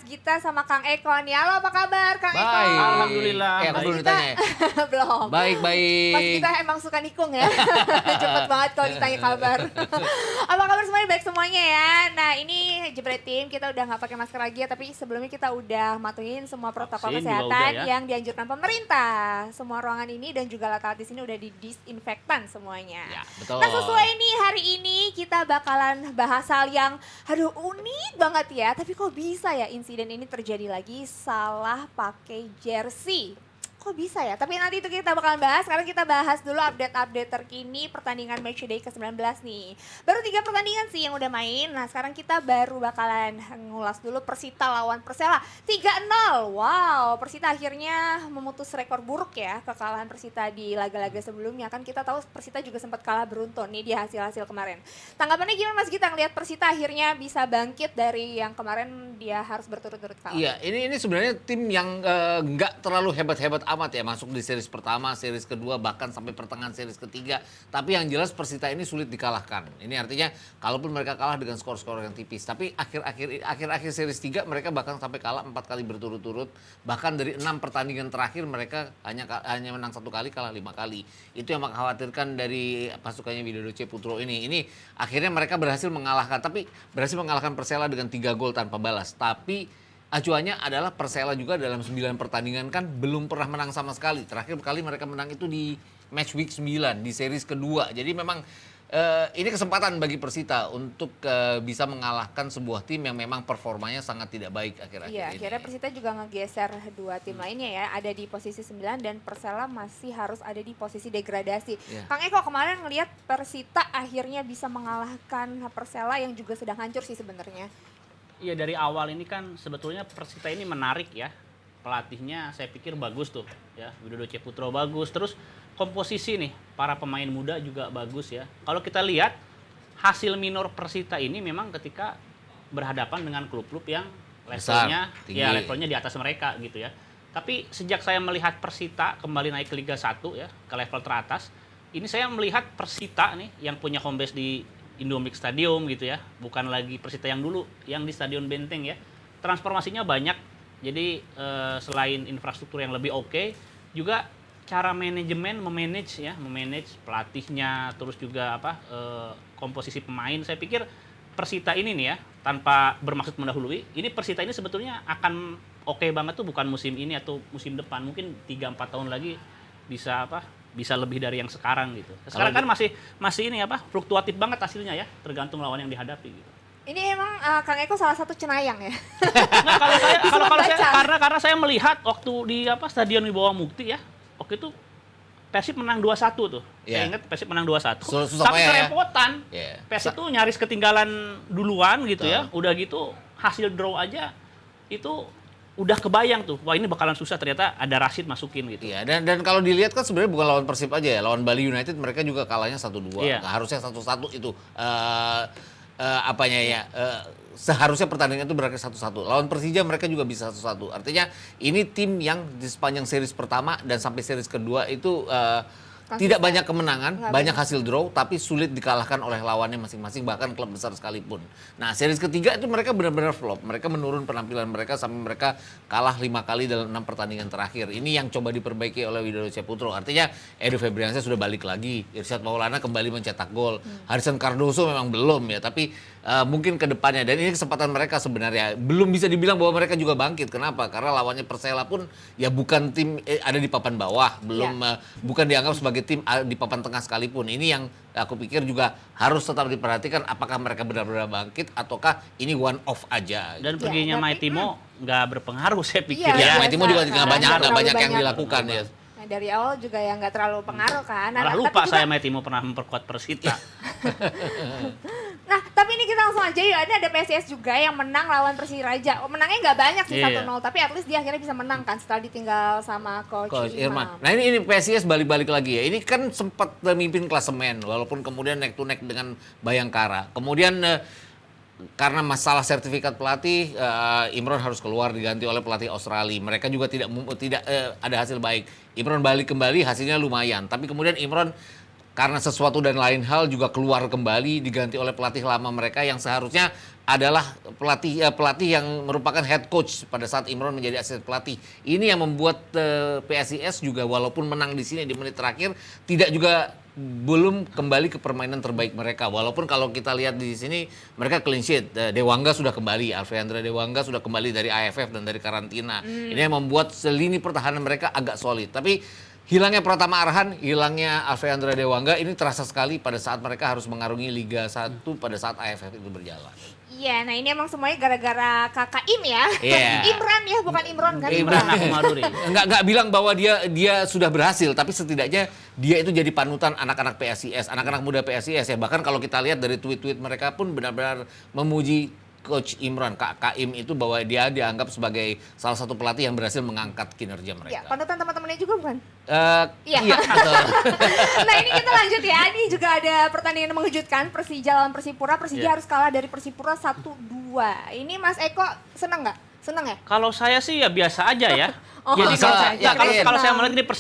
Gita sama Kang Eko nih. Halo, apa kabar Kang Eko? Baik. Alhamdulillah. Aku belum ditanya. Belum. Baik. Mas Gita emang suka nikung ya. Cepet banget kalau ditanya kabar. Apa kabar semuanya? Baik semuanya ya. Nah, ini Jebret Team kita udah nggak pakai masker lagi ya, tapi sebelumnya kita udah matuhin semua protokol Vaksin juga kesehatan udah ya. yang dianjurkan pemerintah. Semua ruangan ini dan juga alat-alat di sini udah didisinfektan semuanya. Ya, betul. Nah, sesuai nih hari ini kita bakalan bahas hal yang aduh unik banget ya. Tapi kok bisa ya insiden ini terjadi lagi, salah pakai jersey. Kok bisa ya? Tapi nanti itu kita bakalan bahas. Sekarang kita bahas dulu update-update terkini pertandingan matchday ke-19 nih. Baru 3 pertandingan sih yang udah main. Nah, sekarang kita baru bakalan ngulas dulu Persita lawan Persela 3-0. Wow, Persita akhirnya memutus rekor buruk ya, kekalahan Persita di laga-laga sebelumnya. Kan kita tahu Persita juga sempat kalah beruntun nih di hasil-hasil kemarin. Tanggapannya gimana Mas Gita ngelihat Persita akhirnya bisa bangkit dari yang kemarin dia harus berturut-turut kalah? Iya, ini sebenarnya tim yang nggak terlalu hebat-hebat amat ya, masuk di series pertama, series kedua, bahkan sampai pertengahan series ketiga. Tapi yang jelas Persita ini sulit dikalahkan. Ini artinya kalaupun mereka kalah dengan skor-skor yang tipis, tapi akhir-akhir series 3 mereka bahkan sampai kalah 4 kali berturut-turut. Bahkan dari 6 pertandingan terakhir mereka hanya menang 1 kali, kalah 5 kali. Itu yang mengkhawatirkan dari pasukannya Widodo Ceputro ini. Ini akhirnya mereka berhasil mengalahkan Persela dengan 3 gol tanpa balas. Tapi acuannya adalah Persela juga dalam 9 pertandingan kan belum pernah menang sama sekali. Terakhir kali mereka menang itu di match week 9 di series kedua. Jadi memang ini kesempatan bagi Persita untuk bisa mengalahkan sebuah tim yang memang performanya sangat tidak baik akhir-akhir Iya, ini. akhirnya Persita juga ngegeser 2 tim lainnya ya, ada di posisi 9 dan Persela masih harus ada di posisi degradasi. Iya. Kang Eko kemarin ngelihat Persita akhirnya bisa mengalahkan Persela yang juga sedang hancur sih sebenarnya. Iya, dari awal ini kan sebetulnya Persita ini menarik ya. Pelatihnya saya pikir bagus tuh ya. Widodo Ceputro bagus. Terus komposisi nih para pemain muda juga bagus ya. Kalau kita lihat hasil minor Persita ini memang ketika berhadapan dengan klub-klub yang levelnya Besar, tinggi. ya levelnya di atas mereka gitu ya. Tapi sejak saya melihat Persita kembali naik ke Liga 1 ya, ke level teratas, ini saya melihat Persita nih yang punya home base di Indomix Stadium gitu ya, bukan lagi Persita yang dulu, yang di Stadion Benteng ya. Transformasinya banyak, jadi selain infrastruktur yang lebih oke, juga cara manajemen memanage pelatihnya, terus juga komposisi pemain. Saya pikir Persita ini nih ya, tanpa bermaksud mendahului, ini Persita ini sebetulnya akan oke banget tuh bukan musim ini atau musim depan, mungkin 3-4 tahun lagi bisa lebih dari yang sekarang gitu. Sekarang kan masih ini fluktuatif banget hasilnya ya, tergantung lawan yang dihadapi gitu. Ini emang Kang Eko salah satu cenayang ya. Nah, kalau saya Baca. karena saya melihat waktu di Stadion Wibawa Mukti ya, waktu itu Persib menang 2-1 tuh. Saya Iya. ingat Persib menang 2-1. Susah Tapi payah ya. kerepotan. Iya. Persib tuh nyaris ketinggalan duluan gitu ya. Betul. Udah gitu hasil draw aja itu udah kebayang tuh. Wah, ini bakalan susah, ternyata ada Rashid masukin gitu. Iya, dan kalau dilihat kan sebenarnya bukan lawan Persib aja ya, lawan Bali United mereka juga kalahnya 1-2. Iya. Harusnya 1-1 itu seharusnya pertandingan itu berakhir 1-1. Lawan Persija mereka juga bisa 1-1. Artinya ini tim yang di sepanjang series pertama dan sampai series kedua itu tidak banyak kemenangan, Nggak banyak banyak. hasil draw, tapi sulit dikalahkan oleh lawannya masing-masing, bahkan klub besar sekalipun. Nah, series ketiga itu mereka benar-benar flop. Mereka menurun penampilan mereka sampai mereka kalah 5 kali dalam 6 pertandingan terakhir. Ini yang coba diperbaiki oleh Widodo Ceputro. Artinya Edo Febriansyah sudah balik lagi, Irsyad Maulana kembali mencetak gol. Harrison Cardoso memang belum ya, tapi mungkin ke depannya. Dan ini kesempatan mereka sebenarnya. Belum bisa dibilang bahwa mereka juga bangkit. Kenapa? Karena lawannya Persela pun ya bukan tim ada di papan bawah, bukan dianggap sebagai tim di papan tengah sekalipun. Ini yang aku pikir juga harus tetap diperhatikan, apakah mereka benar-benar bangkit ataukah ini one off aja. Dan Iya, perginya tapi, Maitimo nggak berpengaruh saya pikir Iya, ya. Ya, biasa. Maitimo juga nggak banyak Terlalu yang banyak. dilakukan ya. Nah, dari awal juga yang nggak terlalu pengaruh kan. Nah, Malah tapi lupa juga- saya Maitimo pernah memperkuat Persita. Nah, tapi ini kita langsung aja yuk. Ini ada PSIS juga yang menang lawan Persiraja. Oh, menangnya nggak banyak sih, Iya. 1-0. Tapi at least dia akhirnya bisa menang kan setelah ditinggal sama Coach Coach Irman. Imam. Nah ini PSIS balik-balik lagi ya. Ini kan sempat memimpin klasemen, walaupun kemudian neck to neck dengan Bayangkara. Kemudian karena masalah sertifikat pelatih, Imron harus keluar diganti oleh pelatih Australia. Mereka juga tidak ada hasil baik. Imron balik kembali, hasilnya lumayan. Tapi kemudian Imron karena sesuatu dan lain hal juga keluar kembali diganti oleh pelatih lama mereka yang seharusnya adalah pelatih yang merupakan head coach pada saat Imron menjadi asisten pelatih. Ini yang membuat PSIS juga walaupun menang di sini di menit terakhir tidak juga belum kembali ke permainan terbaik mereka. Walaupun kalau kita lihat di sini mereka clean sheet. Dewangga sudah kembali, Alfeandra Dewangga sudah kembali dari AFF dan dari karantina. Ini yang membuat lini pertahanan mereka agak solid. Tapi hilangnya Pratama Arhan, hilangnya Alfeandra Dewangga ini terasa sekali pada saat mereka harus mengarungi Liga 1 pada saat AFF itu berjalan. Iya, nah ini emang semuanya gara-gara kakak Im ya. Iya. Imran ya, bukan Imron kan. Imran aku Maduri. Enggak bilang bahwa dia sudah berhasil, tapi setidaknya dia itu jadi panutan anak-anak PSIS, anak-anak muda PSIS ya. Bahkan kalau kita lihat dari tweet-tweet mereka pun benar-benar memuji Coach Imran, Kak Im itu bahwa dia dianggap sebagai salah satu pelatih yang berhasil mengangkat kinerja mereka. Ya, panutan teman-temannya juga bukan? Iya, Iya. betul. Nah ini kita lanjut ya, ini juga ada pertandingan yang mengejutkan, Persija lawan Persipura. Persija harus kalah dari Persipura 1-2. Ini Mas Eko seneng nggak? Seneng ya? Kalau saya sih ya biasa aja ya. Oh, Jadi biasa kalau, aja. ya, kalau, Yakin. kalau saya melihat ini Kan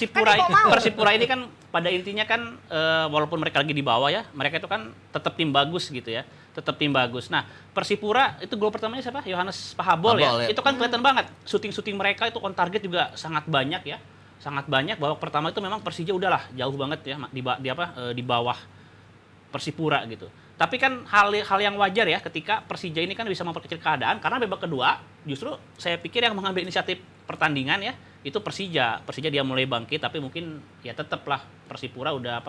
Persipura ini kan pada intinya kan walaupun mereka lagi di bawah ya, mereka itu kan tetap tim bagus gitu ya. Tetap tim bagus. Nah, Persipura itu gol pertamanya siapa? Yohanes Pahabol ya. Ya. Itu kan kelihatan banget. Syuting mereka itu on target juga sangat banyak ya. Sangat banyak. Babak pertama itu memang Persija udahlah jauh banget ya di bawah Persipura gitu. Tapi kan hal yang wajar ya ketika Persija ini kan bisa memperkecil keadaan karena babak kedua justru saya pikir yang mengambil inisiatif pertandingan ya itu Persija. Persija dia mulai bangkit tapi mungkin ya tetaplah Persipura udah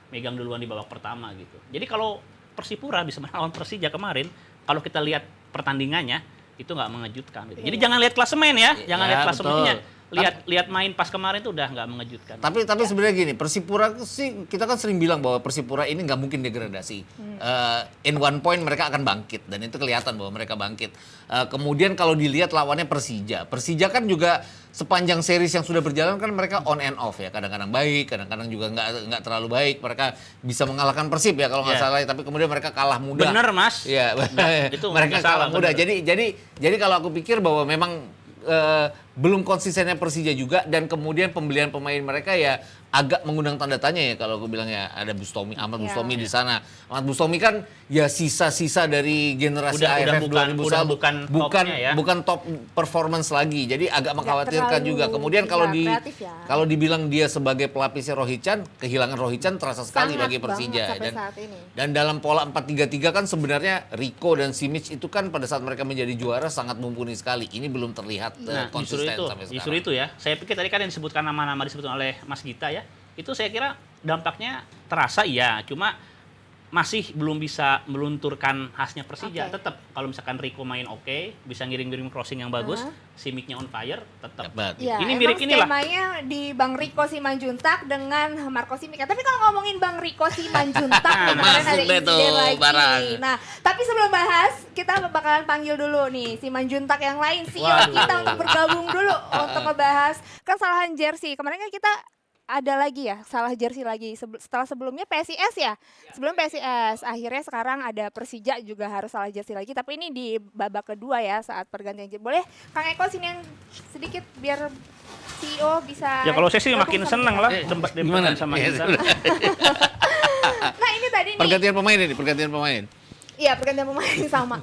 megang duluan di babak pertama gitu. Jadi kalau Persipura bisa melawan Persija kemarin, kalau kita lihat pertandingannya itu nggak mengejutkan gitu. Jadi jangan lihat klasemen ya, jangan lihat klasemennya. Lihat main pas kemarin itu udah nggak mengejutkan. Tapi sebenarnya gini, Persipura sih kita kan sering bilang bahwa Persipura ini nggak mungkin degradasi. In one point mereka akan bangkit dan itu kelihatan bahwa mereka bangkit. Kemudian kalau dilihat lawannya Persija kan juga sepanjang series yang sudah berjalan kan mereka on and off ya. Kadang-kadang baik, kadang-kadang juga nggak terlalu baik. Mereka bisa mengalahkan Persib ya kalau nggak salah. Tapi kemudian mereka kalah mudah. Bener Mas. Iya, itu mereka kalah mudah. Bener. Jadi kalau aku pikir bahwa memang belum konsistennya Persija juga dan kemudian pembelian pemain mereka ya agak mengundang tanda tanya ya kalau aku bilang ya ada Bustomi, Ahmad Bustomi di sana. Ahmad Bustomi kan ya sisa-sisa dari generasi AFF 2000 bukan top performance lagi. Jadi agak mengkhawatirkan juga. Kemudian kalau dibilang dia sebagai pelapisnya Rohichan, kehilangan Rohichan terasa sekali bagi Persija dan dalam pola 4-3-3 kan sebenarnya Rico dan Simic itu kan pada saat mereka menjadi juara sangat mumpuni sekali. Ini belum terlihat konsisten sampai sekarang. Justru itu ya. Saya pikir tadi kan yang disebutkan nama-nama disebutkan oleh Mas Gita ya. Itu saya kira dampaknya terasa iya, cuma masih belum bisa melunturkan khasnya Persija. Tetap kalau misalkan Rico main oke, bisa ngirim-ngirim crossing yang bagus, Simicnya on fire, tetap. Ya, ini mirip inilah. Skemanya di Bang Rico Simanjuntak dengan Marco Simic. Tapi kalau ngomongin Bang Rico Simanjuntak kemarin ada insiden lagi. Barang. Nah, tapi sebelum bahas, kita bakalan panggil dulu nih Simanjuntak yang lain, CEO kita untuk bergabung dulu untuk ngebahas kesalahan jersey. Kemarin kan kita ada lagi ya, salah jersey lagi. Setelah sebelumnya PSIS ya. Sebelum PSIS, akhirnya sekarang ada Persija juga harus salah jersey lagi. Tapi ini di babak kedua ya saat pergantian jersey. Boleh Kang Eko sini yang sedikit biar CEO bisa. Ya kalau saya sih makin seneng lah Gimana sama kita. Nah ini tadi nih. Pergantian pemain. Iya pergantian pemain sama.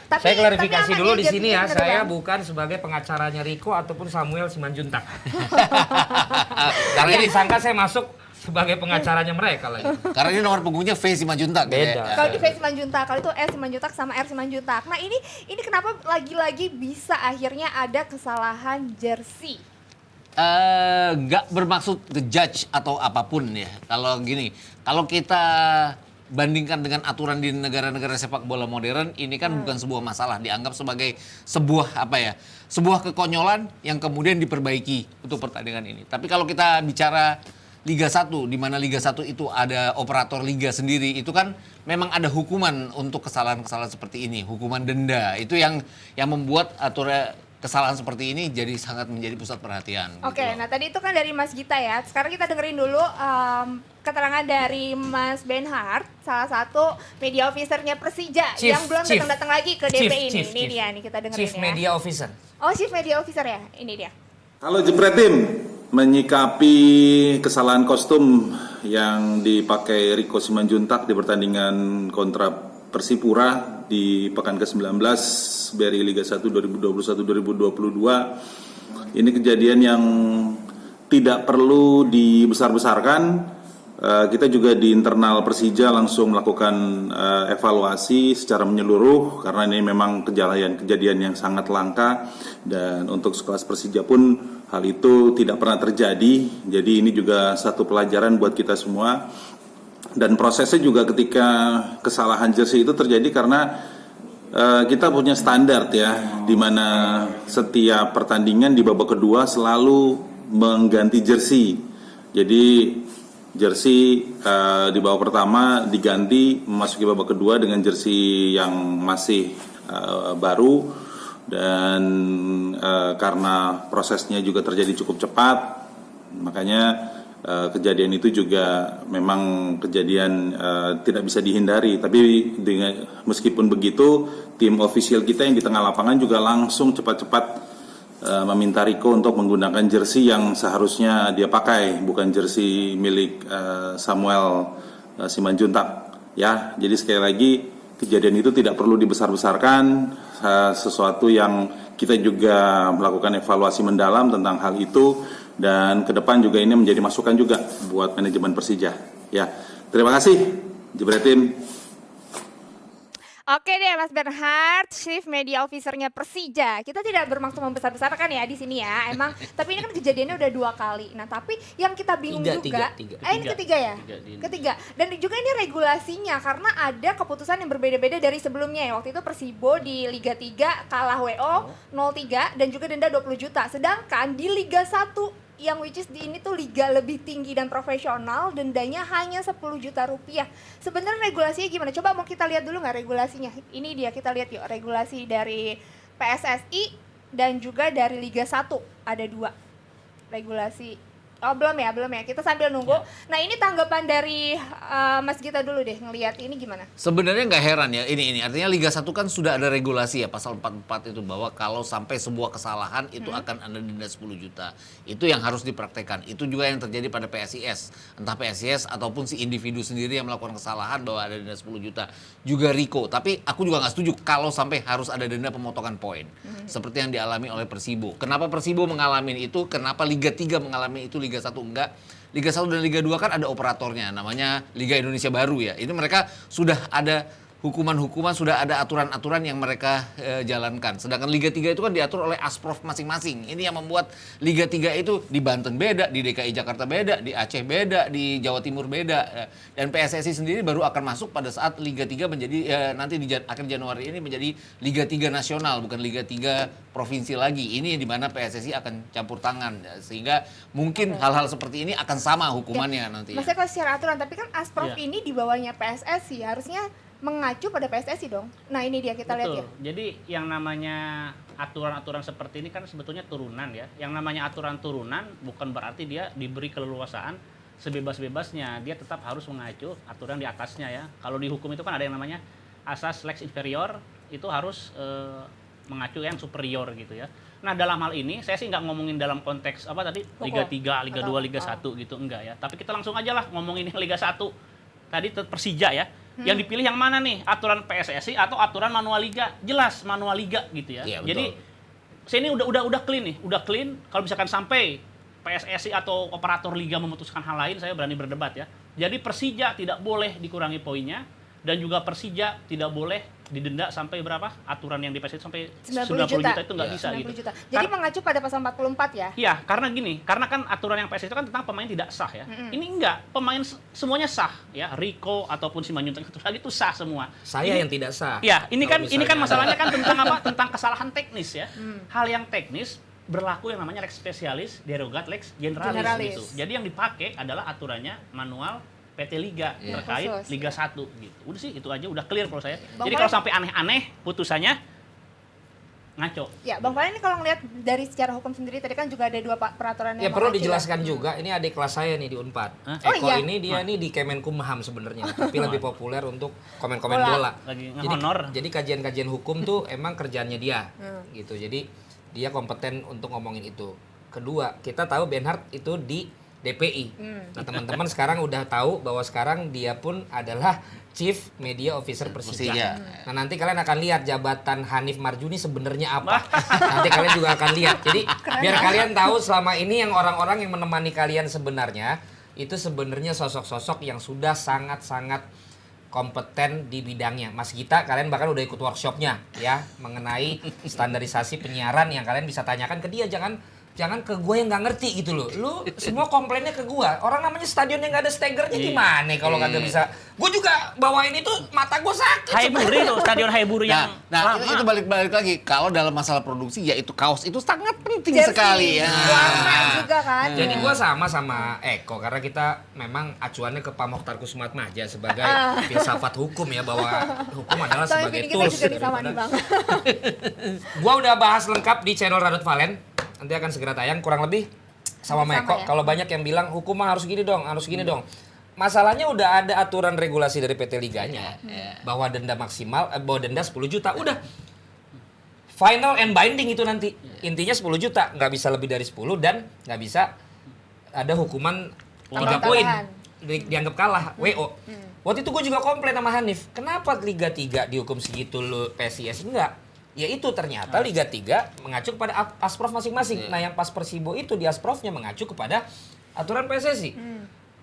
Tapi, saya klarifikasi dulu di sini ya, saya Bang. bukan sebagai pengacaranya Rico ataupun Samuel Simanjuntak. Karena Jadi ini disangka saya masuk sebagai pengacaranya mereka lagi. Karena ini nomor punggungnya V Simanjuntak. Beda. Kalau di V Simanjuntak, kalau itu S Simanjuntak sama R Simanjuntak. Nah ini kenapa lagi-lagi bisa akhirnya ada kesalahan jersey? Nggak bermaksud ngejudge atau apapun ya. Kalau gini, kalau kita bandingkan dengan aturan di negara-negara sepak bola modern, ini kan bukan sebuah masalah, dianggap sebagai sebuah kekonyolan yang kemudian diperbaiki untuk pertandingan ini. Tapi kalau kita bicara Liga 1, di mana Liga 1 itu ada operator liga sendiri, itu kan memang ada hukuman untuk kesalahan-kesalahan seperti ini, hukuman denda. Itu yang membuat aturan kesalahan seperti ini jadi sangat menjadi pusat perhatian. Oke, gitu loh. nah tadi itu kan dari Mas Gita ya. Sekarang kita dengerin dulu keterangan dari Mas Benhart, salah satu media officernya Persija yang belum datang lagi ke DP ini. Ini dia nih kita dengerin Chief Media Officer. Oh, Chief Media Officer ya. Ini dia. Halo Jepret Tim, menyikapi kesalahan kostum yang dipakai Rico Simanjuntak di pertandingan kontra Persipura di pekan ke-19 BRI Liga 1 2021-2022. Ini kejadian yang tidak perlu dibesar-besarkan. Kita juga di internal Persija langsung melakukan evaluasi secara menyeluruh karena ini memang kejadian yang sangat langka, dan untuk sekelas Persija pun hal itu tidak pernah terjadi. Jadi ini juga satu pelajaran buat kita semua. Dan prosesnya juga ketika kesalahan jersey itu terjadi karena kita punya standar ya, di mana setiap pertandingan di babak kedua selalu mengganti jersey. Jadi jersey di babak pertama diganti, memasuki babak kedua dengan jersey yang masih baru, dan karena prosesnya juga terjadi cukup cepat, makanya kejadian itu juga memang kejadian tidak bisa dihindari. Tapi meskipun begitu, tim official kita yang di tengah lapangan juga langsung cepat-cepat meminta Rico untuk menggunakan jersey yang seharusnya dia pakai, bukan jersey milik Samuel Simanjuntak ya. Jadi sekali lagi, kejadian itu tidak perlu dibesar-besarkan, sesuatu yang kita juga melakukan evaluasi mendalam tentang hal itu, dan ke depan juga ini menjadi masukan juga buat manajemen Persija ya. Terima kasih Jebretin. Oke deh Mas Bernhard, Chief Media Officer-nya Persija. Kita tidak bermaksud membesar-besarkan ya di sini ya, emang. Tapi ini kan kejadiannya udah 2 kali. Nah tapi yang kita bingung juga, ini ketiga ya? Ketiga. Dan juga ini regulasinya, karena ada keputusan yang berbeda-beda dari sebelumnya ya. Waktu itu Persibo di Liga 3 kalah WO 0-3 dan juga denda 20 juta. Sedangkan di Liga 1 yang which is di ini tuh liga lebih tinggi dan profesional, dendanya hanya 10 juta rupiah. Sebenarnya regulasinya gimana? Coba mau kita lihat dulu nggak regulasinya? Ini dia, kita lihat yuk regulasi dari PSSI dan juga dari Liga 1. Ada 2 regulasi. Oh belum ya. Kita sambil nunggu. Nah ini tanggapan dari Mas Gita dulu deh, ngelihat ini gimana? Sebenarnya nggak heran ya, ini artinya Liga 1 kan sudah ada regulasi ya, pasal 44 itu, bahwa kalau sampai sebuah kesalahan itu akan ada denda 10 juta. Itu yang harus dipraktekkan. Itu juga yang terjadi pada PSIS. Entah PSIS ataupun si individu sendiri yang melakukan kesalahan bahwa ada denda 10 juta. Juga Rico, tapi aku juga nggak setuju kalau sampai harus ada denda pemotongan poin. Seperti yang dialami oleh Persibo. Kenapa Persibo mengalami itu? Kenapa Liga 3 mengalami itu, Liga 1 enggak? Liga 1 dan Liga 2 kan ada operatornya, namanya Liga Indonesia Baru ya. Ini mereka sudah ada hukuman-hukuman, sudah ada aturan-aturan yang mereka jalankan. Sedangkan Liga 3 itu kan diatur oleh Asprof masing-masing. Ini yang membuat Liga 3 itu di Banten beda, di DKI Jakarta beda, di Aceh beda, di Jawa Timur beda. Dan PSSI sendiri baru akan masuk pada saat Liga 3 menjadi nanti di akhir Januari ini menjadi Liga 3 nasional, bukan Liga 3 provinsi lagi. Ini di mana PSSI akan campur tangan, sehingga mungkin hal-hal seperti ini akan sama hukumannya nanti. Maksudnya kalau secara aturan, tapi kan Asprof ini di bawahnya PSSI, harusnya mengacu pada PSSI dong. Nah ini dia, kita lihat ya. Jadi yang namanya aturan-aturan seperti ini kan sebetulnya turunan ya. Yang namanya aturan turunan bukan berarti dia diberi keleluasaan sebebas-bebasnya. Dia tetap harus mengacu aturan di atasnya ya. Kalau di hukum itu kan ada yang namanya asas lex inferior, itu harus mengacu yang superior gitu ya. Nah dalam hal ini saya sih nggak ngomongin dalam konteks apa tadi Liga 3, Liga 2, Liga 1 gitu, enggak ya. Tapi kita langsung aja lah ngomongin Liga 1. Tadi Persija ya. Yang dipilih yang mana nih? Aturan PSSI atau aturan manual liga? Jelas manual liga gitu ya. Iya, jadi saya ini udah clean nih, udah clean. Kalau misalkan sampai PSSI atau operator liga memutuskan hal lain, saya berani berdebat ya. Jadi Persija tidak boleh dikurangi poinnya, dan juga Persija tidak boleh didenda sampai berapa? Aturan yang di PSSI sampai 90 juta itu nggak bisa 90 gitu. juta. Jadi mengacu pada pasal 44 ya? Iya, karena gini, karena kan aturan yang PSSI itu kan tentang pemain tidak sah ya. Ini enggak, pemain semuanya sah ya. Rico ataupun Simanjuntak itu lagi itu sah semua. Saya yang tidak sah. Ya, ini Kalau kan misalnya masalahnya kan tentang apa? Tentang kesalahan teknis ya. Hal yang teknis berlaku yang namanya lex specialis, derogat lex generalis gitu. Jadi yang dipakai adalah aturannya manual PT Liga terkait Khusus, Liga 1 gitu. Udah sih itu aja, udah clear kalau saya. Bang Jadi kalau sampai aneh-aneh putusannya ngaco. Ya, Bang Valen ini kalau ngelihat dari secara hukum sendiri tadi kan juga ada 2 peraturan Ya yang perlu mengacu dijelaskan juga, ini adik kelas saya nih di Unpad. Oh, Eko iya? ini dia nih di Kemenkumham sebenarnya, tapi lebih populer untuk komen-komen Bola. bola. Lagi Jadi, ngehonor. jadi kajian-kajian hukum tuh emang kerjaannya dia, gitu. Jadi dia kompeten untuk ngomongin itu. Kedua, kita tahu Benhard itu di DPI. Nah teman-teman sekarang udah tahu bahwa sekarang dia pun adalah Chief Media Officer Persija. Persija. Nah nanti kalian akan lihat jabatan Hanif Marjuni sebenarnya apa. Nanti kalian juga akan lihat. Jadi biar kalian tahu selama ini yang orang-orang yang menemani kalian sebenarnya itu sebenarnya sosok-sosok yang sudah sangat-sangat kompeten di bidangnya. Mas Gita, kalian bahkan udah ikut workshopnya ya mengenai standarisasi penyiaran yang kalian bisa tanyakan ke dia. Jangan ke gue yang nggak ngerti gitu loh. Lu semua komplainnya ke gue. Orang namanya stadion yang nggak ada stegernya gimana kalau kagak bisa. Gue juga bawain itu mata gue sakit. Haiburi tuh, stadion Haiburi yang Nah, lama. itu balik lagi. Kalau dalam masalah produksi, ya itu kaos itu sangat penting Jersey, sekali ya. warna juga kan. Jadi gue sama Eko karena kita memang acuannya ke Pak Mokhtar Kussumatmaja sebagai filsafat hukum ya, bahwa hukum adalah Soalnya sebagai ini kita tools. juga nih sama nih Bang. Gua udah bahas lengkap di channel Radot Valen. Nanti akan segera tayang kurang lebih sama Sama Eko. ya? Kalau banyak yang bilang hukum mah harus gini dong, harus gini dong. Masalahnya udah ada aturan regulasi dari PT Liganya bahwa denda maksimal, bahwa denda 10 juta. Udah. Final and binding itu nanti. Intinya 10 juta, nggak bisa lebih dari 10 dan nggak bisa ada hukuman 3 poin. Tambahan. Dianggap kalah, WO. Waktu itu gue juga komplain sama Hanif, kenapa Liga 3 dihukum segitu lu PSIS enggak? Ya itu ternyata Liga 3 mengacu kepada asprof masing-masing. Nah yang pas Persibo itu di asprofnya mengacu kepada aturan PSSI.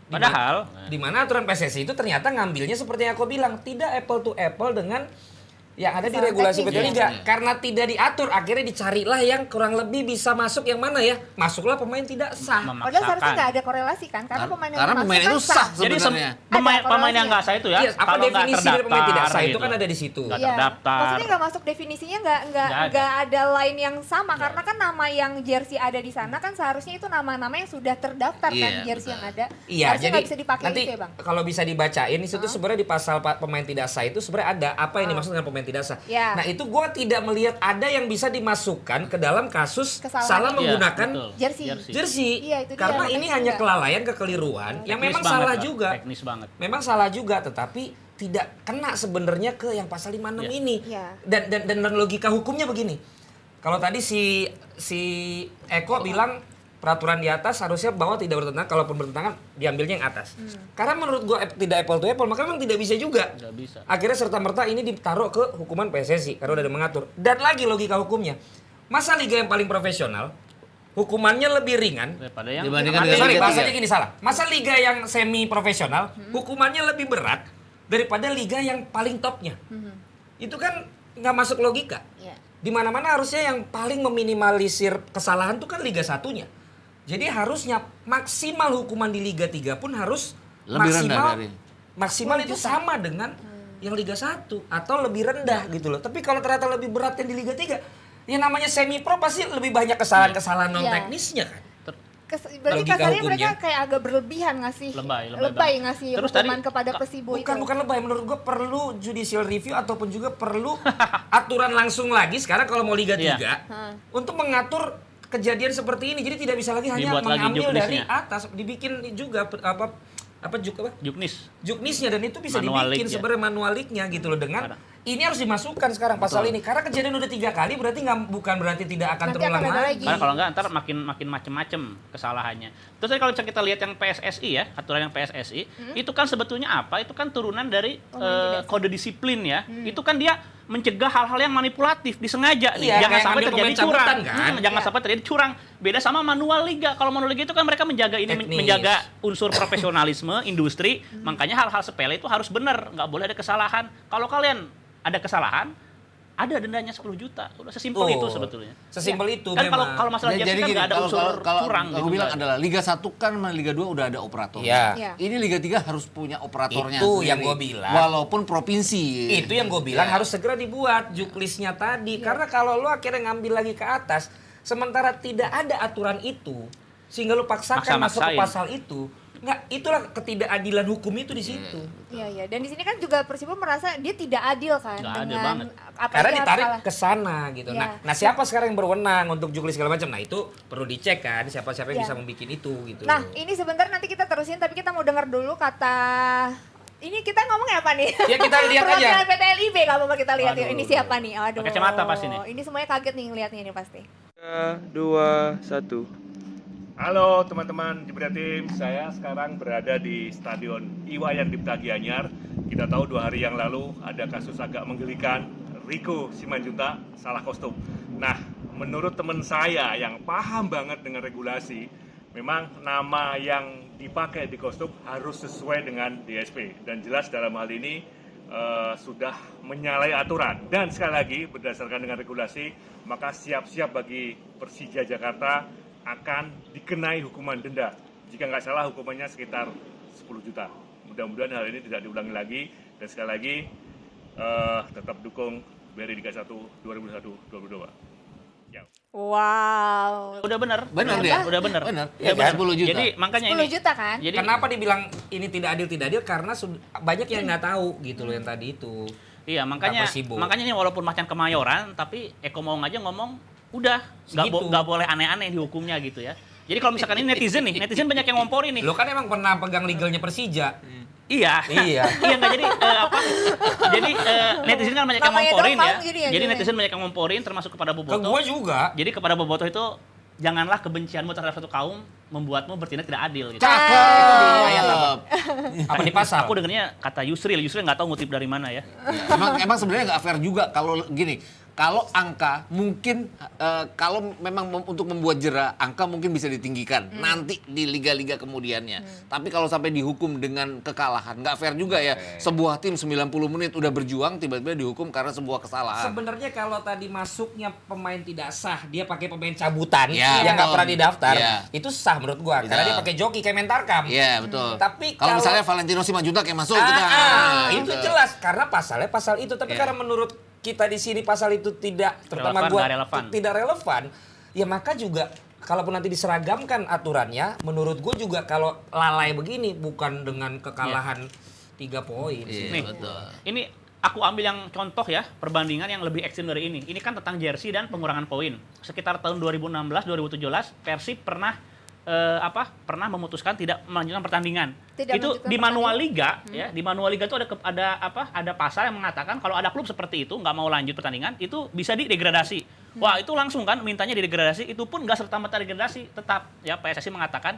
Padahal Di mana aturan PSSI itu ternyata ngambilnya seperti yang aku bilang, tidak apple to apple dengan yang ada di Kesalahan regulasi PT teknis, Liga. Karena tidak diatur, akhirnya dicarilah yang kurang lebih bisa masuk yang mana ya. Masuklah pemain tidak sah. Padahal seharusnya nggak ada korelasi kan, karena pemain yang Karena masuk pemain kan itu sah jadi sebenarnya. pemain Ada pemain yang korelasinya. nggak sah itu ya, Iya, apa kalau nggak definisi dari pemain tidak terdaftar sah itu gitu. kan ada di situ. Nggak Iya. terdaftar. Maksudnya nggak masuk definisinya Nggak ada. nggak ada line yang sama karena kan nama yang jersey ada di sana kan seharusnya itu nama-nama yang sudah terdaftar kan Iya, jersey betul. yang ada. Iya, Harusnya jadi nggak bisa dipakai nanti itu ya Bang. kalau bisa dibacain di situ sebenarnya di pasal pemain tidak sah itu sebenarnya ada apa yang dimaksud dengan pemain tidak sah. Ya. Nah itu gua tidak melihat ada yang bisa dimasukkan ke dalam kasus Kesalahan. salah Iya, menggunakan betul. Jersey. jersey. Iya, itu dia, Karena makanya ini itu hanya enggak. kelalaian, kekeliruan yang Teknis memang banget, salah Pak. juga. Teknis banget. Memang salah juga, tetapi tidak kena sebenarnya ke yang pasal 56 Iya. ini. Iya. Dan logika hukumnya begini. Kalau tadi si Eko bilang peraturan di atas harusnya bawah tidak bertentangan, kalaupun bertentangan diambilnya yang atas. Karena menurut gua tidak apple to apple, maka memang tidak bisa juga. Nggak bisa. Akhirnya serta-merta ini ditaruh ke hukuman PSSI karena udah ada mengatur. Dan lagi logika hukumnya. Masa liga yang paling profesional hukumannya lebih ringan Daripada yang Dibandingkan Sorry, dengan Liga bahasanya 3. gini salah. Masa liga yang semi profesional hukumannya lebih berat daripada liga yang paling topnya. Itu kan nggak masuk logika. Iya. Di mana-mana harusnya yang paling meminimalisir kesalahan itu kan liga satunya. Jadi harusnya maksimal hukuman di Liga 3 pun harus Lebih rendah dari. maksimal itu sama dengan yang Liga 1 atau lebih rendah gitu loh. Tapi kalau ternyata lebih berat yang di Liga 3, yang namanya semi pro pasti lebih banyak kesalahan-kesalahan non teknisnya kan. Berarti Logika kasarnya hukumnya. mereka kayak agak berlebihan ngasih Lebay lebay banget. ngasih Terus hukuman tadi, kepada Persibo itu. Bukan lebay, menurut gue perlu judicial review ataupun juga perlu aturan langsung lagi sekarang kalau mau Liga 3 Iya. untuk mengatur kejadian seperti ini. Jadi tidak bisa lagi hanya Dibuat lagi mengambil dari juknisnya. atas, dibikin juga Juknis. juknisnya dan itu bisa Manual dibikin leak, ya. sebenarnya manual leak-nya gitu loh dengan Ada. ini harus dimasukkan sekarang pasal ini karena kejadian udah 3 kali berarti bukan berarti tidak akan Nanti terulang akan ada lagi. lagi. Karena kalau enggak ntar makin macem-macem kesalahannya. Terus tadi kalau kita lihat yang PSSI ya, aturan yang PSSI, itu kan sebetulnya apa? Itu kan turunan dari kode disiplin ya. Itu kan dia mencegah hal-hal yang manipulatif, disengaja nih. Iya, Jangan kayak sampai ngambil terjadi pemain curang. cabutan, kan? Jangan Iya. sampai terjadi curang. Beda sama manual liga. Kalau manual liga itu kan mereka menjaga ini Teknis. menjaga unsur profesionalisme industri. Makanya hal-hal sepele itu harus benar, nggak boleh ada kesalahan. Kalau kalian ada kesalahan, ada dendanya 10 juta. Udah sesimpel itu sebetulnya. Sesimpel itu Kan memang. kalau masalah jersey kan gini, nggak ada unsur curang aku gitu. bilang Nggak. adalah Liga 1 kan sama Liga 2 udah ada operatornya. Iya. Iya. Ini Liga 3 harus punya operatornya Itu sendiri. yang gua bilang. Walaupun provinsi. Itu yang gue bilang Ya. harus segera dibuat juklisnya tadi. Karena kalau lo akhirnya ngambil lagi ke atas, sementara tidak ada aturan itu, sehingga lo paksakan masuk ke Maksa-maksain. pasal itu, nggak itulah ketidakadilan hukum itu di situ. Iya iya. Dan di sini kan juga Persibo merasa dia tidak adil kan Nggak adil dengan banget. apa Karena yang ditarik salah. ke sana gitu. Iya. Nah, siapa sekarang yang berwenang untuk juklis segala macam? Nah, itu perlu dicek kan siapa-siapa yang Iya. bisa membuat itu gitu. Nah, ini sebentar nanti kita terusin tapi kita mau dengar dulu kata ini kita ngomongnya apa nih? Ya, kita lihat aja. Perwakilan PT LIB nggak apa-apa kita lihat ya. Waduh. Ini siapa nih? Aduh. Pakai kacamata pasti nih. Ini semuanya kaget nih ngeliatnya ini pasti. 3, 2, 1. Halo teman-teman Jebret Tim, saya sekarang berada di Stadion Iwayan Dipta Gianyar. Kita tahu 2 hari yang lalu ada kasus agak menggelikan, Rico Simanjuntak salah kostum. Nah, menurut teman saya yang paham banget dengan regulasi, memang nama yang dipakai di kostum harus sesuai dengan DSP. Dan jelas dalam hal ini sudah menyalahi aturan. Dan sekali lagi, berdasarkan dengan regulasi, maka siap-siap bagi Persija Jakarta akan dikenai hukuman denda. Jika nggak salah hukumannya sekitar 10 juta. Mudah-mudahan hal ini tidak diulangi lagi. Dan sekali lagi tetap dukung BRI Liga 1 2021-2022. Ya. Wow. Udah bener. Bener Ternyata dia. Udah bener. Bener. Udah Ya, bener. 10 juta. Jadi makanya 10 ini. juta kan? Jadi Kenapa dibilang ini tidak adil karena banyak yang nggak tahu gitu loh yang tadi itu. iya, makanya Persibo. makanya ini walaupun macan kemayoran tapi Eko Maung aja ngomong udah Segitu. nggak boleh aneh-aneh dihukumnya gitu ya. Jadi kalau misalkan ini netizen banyak yang ngomporin nih. Lo kan emang pernah pegang legalnya Persija. Iya. Iya. Iya nggak jadi jadi netizen kan banyak yang Namanya ngomporin doang ya. tahu jadi ya, Jadi jadi. netizen banyak yang ngomporin termasuk kepada Ke Boboto. gua juga. Jadi kepada Boboto itu janganlah kebencianmu terhadap satu kaum membuatmu bertindak tidak adil gitu. Cakep. Ayat apa di pasal? Aku dengarnya kata Yusril nggak tahu ngutip dari mana ya. Emang sebenarnya nggak fair juga kalau gini. Kalau angka mungkin kalau memang untuk membuat jera, angka mungkin bisa ditinggikan nanti di liga-liga kemudiannya. Tapi kalau sampai dihukum dengan kekalahan, nggak fair juga ya. Sebuah tim 90 menit udah berjuang tiba-tiba dihukum karena sebuah kesalahan. Sebenarnya kalau tadi masuknya pemain tidak sah, dia pakai pemain cabutan Ya, yang nggak betul. pernah didaftar, Ya. itu sah menurut gua Betul. karena dia pakai joki kayak Mentarkam. Iya betul. Tapi kalau kalau- misalnya Valentino Simanjuntak yang masuk kita itu gitu. jelas karena pasalnya pasal itu. Tapi Ya. karena menurut kita di sini pasal itu tidak, terutama Relevan, gua nggak relevan. tidak relevan, ya maka juga kalaupun nanti diseragamkan aturannya, menurut gua juga kalau lalai begini bukan dengan kekalahan 3 poin. Iya, Nih, betul. ini aku ambil yang contoh ya, perbandingan yang lebih ekstrim dari ini. Ini kan tentang jersey dan pengurangan poin. Sekitar tahun 2016-2017, Persib pernah memutuskan tidak melanjutkan pertandingan. Tidak Itu melanjutkan di manual liga pertandingan. ya, di manual liga itu ada pasal yang mengatakan kalau ada klub seperti itu nggak mau lanjut pertandingan, itu bisa didegradasi. Wah, itu langsung kan mintanya didegradasi, itu pun nggak serta-merta degradasi, tetap ya PSSI mengatakan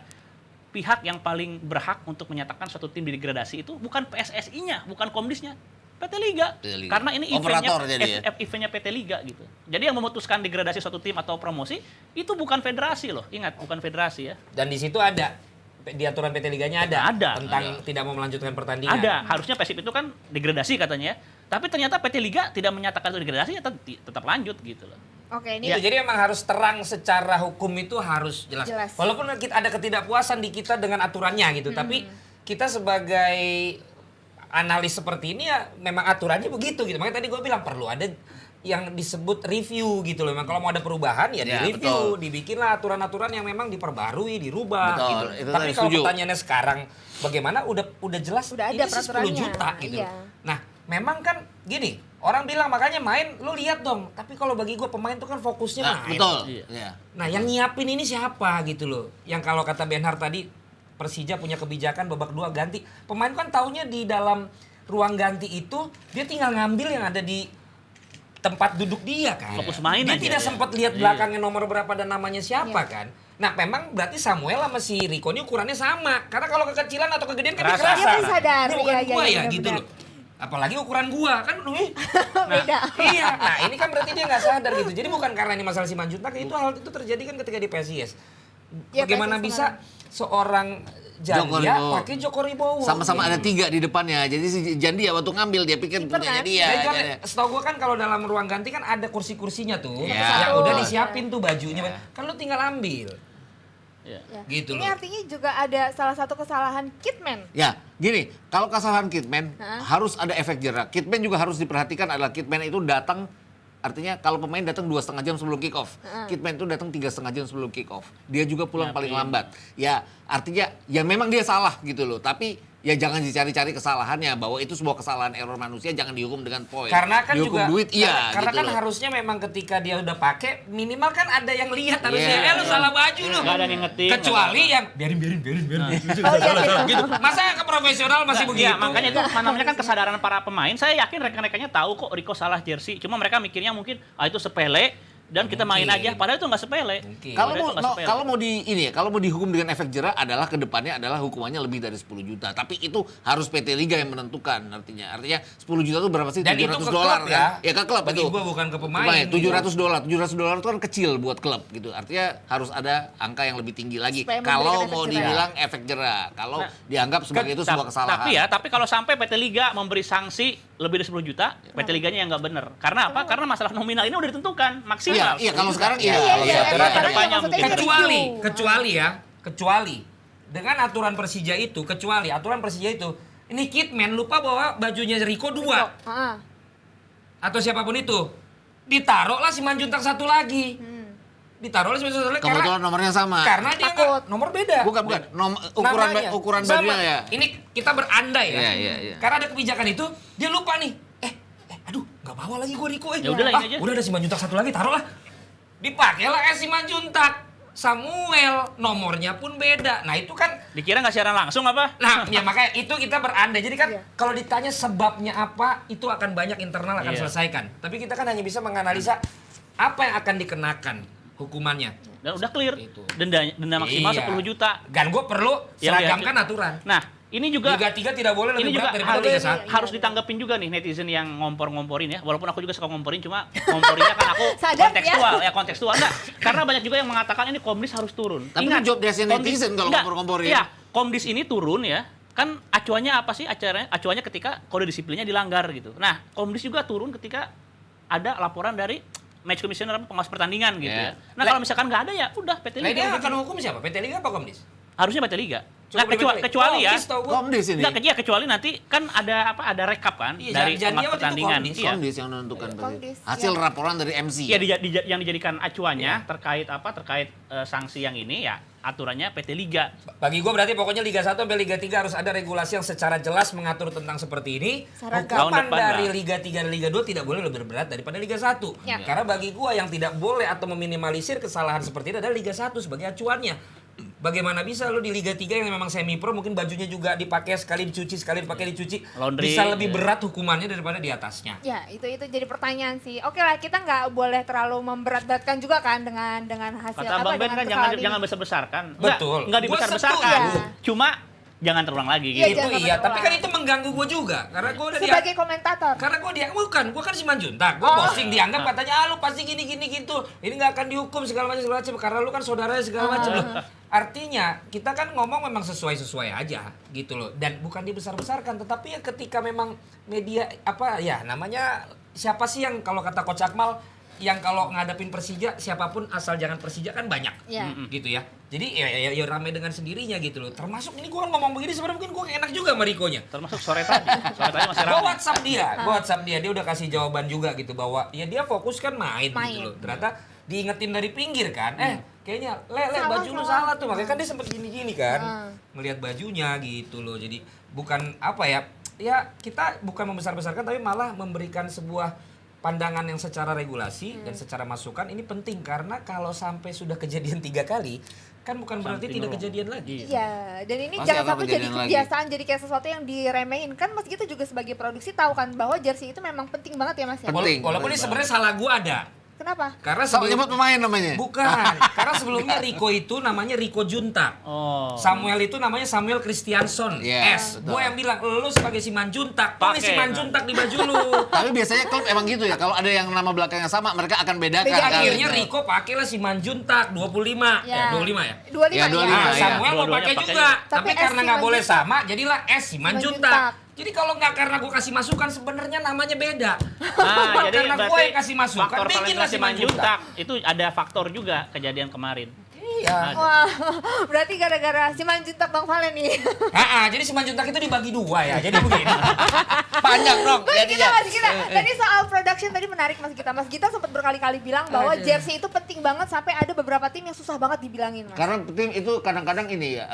pihak yang paling berhak untuk menyatakan suatu tim didegradasi itu bukan PSSI-nya, bukan Komdisnya, PT Liga. PT Liga. Karena ini Operator jadi ya? eventnya PT Liga gitu. Jadi yang memutuskan degradasi suatu tim atau promosi itu bukan federasi loh. Ingat, bukan federasi ya. Dan di situ ada di aturan PT Liganya ada tentang tidak mau melanjutkan pertandingan. Ada, harusnya Persib itu kan degradasi katanya ya. Tapi ternyata PT Liga tidak menyatakan itu degradasi, ya tetap lanjut gitu loh. Oke, ini Itu jadi memang harus terang secara hukum itu harus jelas. Jelas. Walaupun ada ketidakpuasan di kita dengan aturannya gitu, tapi kita sebagai analis seperti ini ya memang aturannya begitu gitu. Makanya tadi gue bilang perlu ada yang disebut review gitu loh. Memang kalau mau ada perubahan ya, Ya, di-review, betul. dibikinlah aturan-aturan yang memang diperbarui, dirubah Betul, gitu. itu Tapi saya kalau setuju. pertanyaannya sekarang bagaimana udah jelas Udah ada ini sih 10 peraturannya, juta gitu. iya. Nah, memang kan gini, orang bilang makanya main lu lihat dong. Tapi kalau bagi gue pemain tuh kan fokusnya Nah, main. betul. Iya. Iya. Nah, yang nyiapin ini siapa gitu loh. Yang kalau kata Benhar tadi Persija punya kebijakan babak 2 ganti. Pemain kan taunya di dalam ruang ganti itu dia tinggal ngambil yang ada di tempat duduk dia kan. Fokus main dia aja tidak ya. sempat lihat Iya. belakangnya nomor berapa dan namanya siapa Iya. kan. Nah, memang berarti Samuel sama si Rico ini ukurannya sama. Karena kalau kekecilan atau kegedean kan dia Kerasa. kerasa. Dia pasti sadar. Ini bukan Iya, gua iya, ya benar, gitu benar. loh. Apalagi ukuran gua kan beda. iya. Nah, ini kan berarti dia nggak sadar gitu. Jadi bukan karena ini masalah Simanjuntak, itu hal itu terjadi kan ketika di PSIS. Ya, Bagaimana PSIS bisa seorang Joko Jandia Ribowo. pakai Joko Ribowo? Sama-sama ada 3 di depannya. Jadi si Jandia waktu ngambil dia pikir Kiper punyanya kan? dia. Dan kan, Jadi- setahu gua kan kalau dalam ruang ganti kan ada kursi-kursinya tuh Iya. yang udah Betul. disiapin tuh bajunya. Iya. Kan lu tinggal ambil. Ya. Ya. Gitu Ini loh. artinya juga ada salah satu kesalahan Kitman. Ya, gini, kalau kesalahan Kitman Hah? harus ada efek jerak. Kitman juga harus diperhatikan adalah Kitman itu datang, artinya kalau pemain datang 2,5 jam sebelum kick off, Kitman itu datang 3,5 jam sebelum kick off. Dia juga pulang paling lambat. Ya, artinya ya memang dia salah gitu loh. Tapi ya jangan dicari-cari kesalahannya, bahwa itu sebuah kesalahan error manusia, jangan dihukum dengan poin. Karena kan dihukum juga duit, iya karena gitu kan loh. harusnya memang ketika dia udah pakai minimal kan ada yang lihat harusnya. Iya. Lu salah baju lu. Nggak ada yang ngetik, Kecuali yang biarin. Gitu. Masa ke profesional masih begitu? Iya, makanya itu namanya kan kesadaran para pemain. Saya yakin rekan-rekannya tahu kok Rico salah jersey. Cuma mereka mikirnya mungkin itu sepele, dan kita main Mungkin. aja. Padahal itu nggak sepele. Mungkin. Kalau Padahal mau itu nggak sepele. kalau mau di ini ya, kalau mau dihukum dengan efek jera adalah kedepannya adalah hukumannya lebih dari 10 juta. Tapi itu harus PT Liga yang menentukan artinya. Artinya 10 juta itu berapa sih? Dan itu $700 ke klub kan? Ya ke klub Bagi itu. gua bukan ke pemain. $700. $700 itu kan kecil buat klub gitu. Artinya harus ada angka yang lebih tinggi lagi. Supaya Kalau memberikan mau efek jera. dibilang efek jera. Kalau Nah, dianggap sebagai itu sebuah kesalahan. Tapi kalau sampai PT Liga memberi sanksi lebih dari 10 juta, PT Liganya yang nggak bener. Karena apa? Karena masalah nominal ini udah ditentukan maksimal. Iya, 10 kalau juta. sekarang iya. Iya, Kalau iya, sekarang iya. iya. Kedepannya maksudnya mungkin. review. Kecuali dengan aturan Persija itu, ini Kitman lupa bawa bajunya Rico 2 Heeh. atau siapapun itu. Ditaruhlah si Manjuntak satu lagi. Ditaruhlah si Manjuntak satu lagi Kebetulan nomornya sama. karena dia Takut. nggak- nomor beda. Bukan. Namanya. Ukuran Sama. bajunya ya. Ini kita berandai ya. Iya. Karena ada kebijakan itu, dia lupa nih. Aduh, nggak bawa lagi gue Rico. Ya udahlah, ini aja. Udah ada si Manjuntak satu lagi, taruhlah. Dipakailah si Manjuntak. Samuel, nomornya pun beda. Nah itu kan, Dikira nggak siaran langsung apa? nah ya makanya itu kita berandai. Jadi kan Iya. kalau ditanya sebabnya apa, itu akan banyak internal akan Iya. selesaikan. Tapi kita kan hanya bisa menganalisa apa yang akan dikenakan hukumannya. Dan udah clear. Itu. Denda maksimal Iya. 10 juta. Dan gue perlu Yang seragamkan aturan. Nah, ini juga Liga 3 tidak boleh ini lebih juga berat daripada harus, Liga 1. harus ditanggepin juga nih netizen yang ngompor-ngomporin ya. Walaupun aku juga suka ngomporin, cuma ngomporinnya kan aku Sadap ya. kontekstual enggak. Karena banyak juga yang mengatakan ini Komdis harus turun. Tapi Ingat, itu job desk netizen kalau enggak, ngompor-ngomporin. Iya, Komdis ini turun ya. Kan acuannya apa sih? Acuannya ketika kode disiplinnya dilanggar gitu. Nah, Komdis juga turun ketika ada laporan dari match commissioner pengawas pertandingan gitu Iya. ya. Nah, kalau misalkan nggak ada ya udah PT Nah, Liga. ini yang gitu. akan hukum siapa? PT Liga apa Komdis? Harusnya PT Liga. Coba Nah, dibalik. kecuali ya. Komdis tahu gua. Komdis ini. Enggak, kecuali nanti kan ada rekap kan Iya, dari janjinya pengawas waktu itu pertandingan. Komdis. Iya. Komdis yang menentukan berarti. Komdis, Hasil ya. laporan dari MC. Iya, yang dijadikan acuannya terkait sanksi yang ini ya aturannya PT Liga. Bagi gue berarti pokoknya Liga 1 sampai Liga 3 harus ada regulasi yang secara jelas mengatur tentang seperti ini. Seragam. Tahun Hukuman depan dari lah. Liga 3 dan Liga 2 tidak boleh lebih berat daripada Liga 1. Ya. Karena bagi gue yang tidak boleh atau meminimalisir kesalahan seperti ini adalah Liga 1 sebagai acuannya. Bagaimana bisa lo di Liga 3 yang memang semi pro mungkin bajunya juga dipakai sekali dicuci, sekali dipakai dicuci. Laundry, Bisa lebih ya. berat hukumannya daripada di atasnya. Ya, itu jadi pertanyaan sih. Oke lah, kita nggak boleh terlalu memberat-beratkan juga kan dengan hasil Kata Bang Ben dengan kan kesalahan jangan ini. besar-besarkan. Betul. Enggak Gua dibesar-besarkan. setuju. Cuma jangan terulang lagi Iya, gitu. Itu jangan iya, sampai tapi kan terulang. itu mengganggu gue juga. Karena gue udah Sebagai komentator. Karena gue gue kan si Manjuntak, gue Oh. posting dianggap katanya lu pasti gini gitu, ini nggak akan dihukum segala macam karena lu kan saudaranya segala macam loh. Artinya kita kan ngomong memang sesuai aja gitu loh, dan bukan dibesar-besarkan, tetapi ya ketika memang media apa ya namanya siapa sih yang kalau kata Coach Akmal yang kalau ngadapin Persija siapapun asal jangan Persija kan banyak Ya. gitu ya. Jadi ya ramai dengan sendirinya gitu loh. Termasuk ini gue ngomong begini sebenarnya mungkin gue enak juga sama Riko-nya. Termasuk sore tadi. Sore tadi masih Gue ramai. WhatsApp dia udah kasih jawaban juga gitu bahwa ya dia fokus kan main. Main. Gitu loh. Ternyata diingetin dari pinggir kan, kayaknya le Salah, baju lu salah. salah tuh, makanya kan dia sempet gini-gini kan, Hmm. melihat bajunya gitu loh. Jadi bukan apa ya kita bukan membesar-besarkan tapi malah memberikan sebuah pandangan yang secara regulasi dan secara masukan ini penting karena kalau sampai sudah kejadian 3 kali kan bukan berarti Something tidak wrong. kejadian lagi. Iya, dan ini Pasti jangan akan sampai jadi kejadian lagi. kebiasaan, jadi kayak sesuatu yang diremehin. Kan Mas Gito juga sebagai produksi tahu kan bahwa jersey itu memang penting banget ya Mas ya? Penting. Walaupun ini sebenarnya salah gua ada. Kenapa? Karena Soal sebelum nyebut pemain namanya. Bukan, karena sebelumnya Rico itu namanya Rico Juntak. Oh. Samuel itu namanya Samuel Christianson. Iya, S. betul. Gue yang bilang, lu sebagai Simanjuntak, tulis Pakai, Simanjuntak di baju lu. Tapi biasanya klub emang gitu ya. Kalau ada yang nama belakangnya sama, mereka akan bedakan. Bedakan. kan? Akhirnya Rico pakailah Simanjuntak 25. Ya. 25 ya? 25 Ya, 25, Nah, iya. Samuel mau Dua-duanya pakai pakai juga, juga. tapi Tapi karena S nggak boleh Simanjuntak. sama, jadilah S Simanjuntak. Simanjuntak. Jadi kalau nggak karena gue kasih masukan, sebenarnya namanya beda. Nah, jadi karena gue berarti yang kasih masukan, faktor bikinlah validasi Manjuntak itu ada faktor juga kejadian kemarin. Iya. Wah, berarti gara-gara si Manjuntak Bang Valen nih. Jadi Simanjuntak itu dibagi 2 ya. Jadi begini. Panjang dong. Mas Gita, jadinya. Mas Gita. Tadi soal production tadi menarik Mas Gita. Mas Gita sempat berkali-kali bilang bahwa Aduh. jersey itu penting banget sampai ada beberapa tim yang susah banget dibilangin Mas. Karena tim itu kadang-kadang ini ya,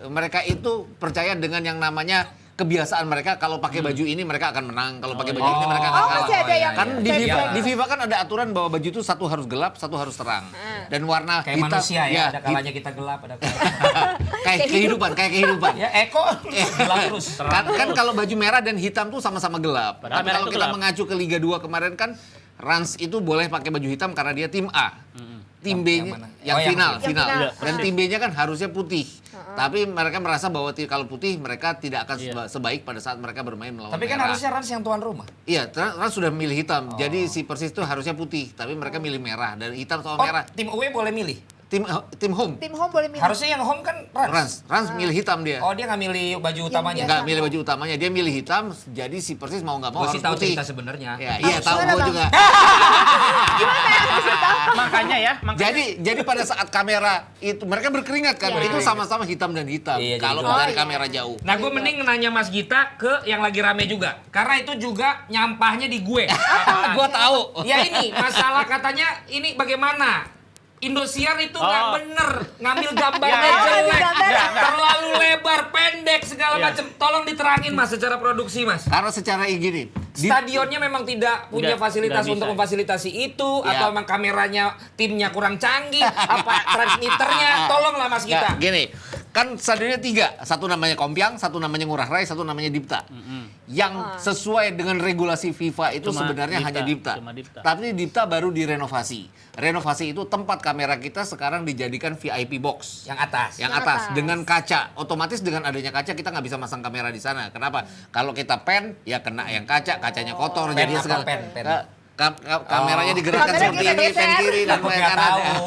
mereka itu percaya dengan yang namanya kebiasaan mereka kalau pakai baju ini mereka akan menang, kalau pakai baju ini mereka akan Oh, kalah. masih ada yang Kan di kayak FIFA, gitu. di FIFA kan ada aturan bahwa baju itu satu harus gelap, satu harus terang. Dan warna Kayak hitam manusia ya, ada hit- kalanya kita gelap, ada kalanya. kayak kehidupan. Ya Eko gelap terus. Kan kalau baju merah dan hitam tuh sama-sama gelap. Padahal Tapi merah kalau itu kita gelap. mengacu ke Liga 2 kemarin kan Rans itu boleh pakai baju hitam karena dia tim A. Tim Yang B-nya mana? yang Oh, yang final, final. final. Yang Dan tim B-nya kan harusnya putih. Tapi mereka merasa bahwa kalau putih mereka tidak akan sebaik pada saat mereka bermain melawan Tapi kan merah. harusnya Rans yang tuan rumah. Iya, Rans sudah milih hitam. Jadi si Persis itu harusnya putih, tapi mereka milih merah dan hitam sama Oh, merah. tim away boleh milih. Tim home. Tim home boleh milih. Harusnya yang home kan Rans. Rans milih hitam dia. Oh, dia nggak milih baju utamanya. biasa. Enggak milih baju utamanya, dia milih hitam. Jadi si Persis mau nggak mau Gue harus sih tahu putih. cerita sebenarnya. Ya, iya tahu gimana, gue Bang? juga. Makanya Jadi pada saat kamera itu mereka berkeringat kan, itu sama-sama hitam dan hitam. Iya, jadi Kalau gelap. dari kamera jauh. Nah, gue mending nanya Mas Gita ke yang lagi rame juga. Karena itu juga nyampahnya di gue. Gua tahu. Ya ini, masalah katanya ini bagaimana? Indosiar itu nggak Oh. bener, ngambil gambarnya Ya, jelek, gambar. terlalu lebar, pendek, segala Ya. macam. Tolong diterangin Mas secara produksi Mas. Karena secara gini, Stadionnya memang tidak punya Nggak fasilitas bisa. untuk memfasilitasi itu, Ya. atau memang kameranya timnya kurang canggih, apa transmitternya, tolonglah Mas Gita. nggak, gini, kan stadionnya 3, satu namanya Kompiang, satu namanya Ngurah Rai, satu namanya Dipta. Yang sesuai dengan regulasi FIFA itu Cuma sebenarnya Dipta, hanya Dipta. cuma Dipta. Tapi Dipta baru direnovasi. Renovasi itu tempat kamera kita sekarang dijadikan VIP box. Yang atas. Yang Yang atas atas. dengan kaca, otomatis dengan adanya kaca kita nggak bisa masang kamera di sana. Kenapa? Kalau kita pen ya kena yang kaca, kacanya kotor Pen jadi apa, segala. pen? Kameranya digerakkan Kamera seperti kita ini, pen geser. kiri dan Aku pen nggak kanan. tahu.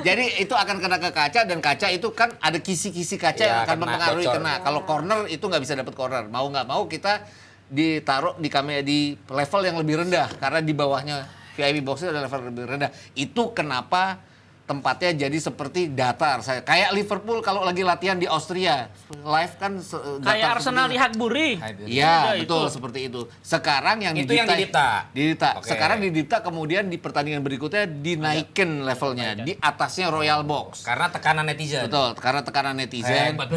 Jadi itu akan kena ke kaca dan kaca itu kan ada kisi-kisi kaca Iya, yang akan kena, mempengaruhi bocor. kena. Kalau corner itu nggak bisa dapat corner. Mau nggak mau kita ditaruh di kamera di level yang lebih rendah karena di bawahnya VIP box itu ada level lebih rendah. Itu kenapa tempatnya jadi seperti datar. Saya kayak Liverpool kalau lagi latihan di Austria, live kan datar kayak Arsenal seperti di itu. Hagburi. Iya, Udah, betul itu. seperti itu. Sekarang yang Itu yang di Dipta. Di Dipta. Oke. Sekarang di Dipta kemudian di pertandingan berikutnya dinaikin levelnya, di atasnya Royal Box. Karena tekanan netizen. Betul, karena tekanan netizen. Hebat.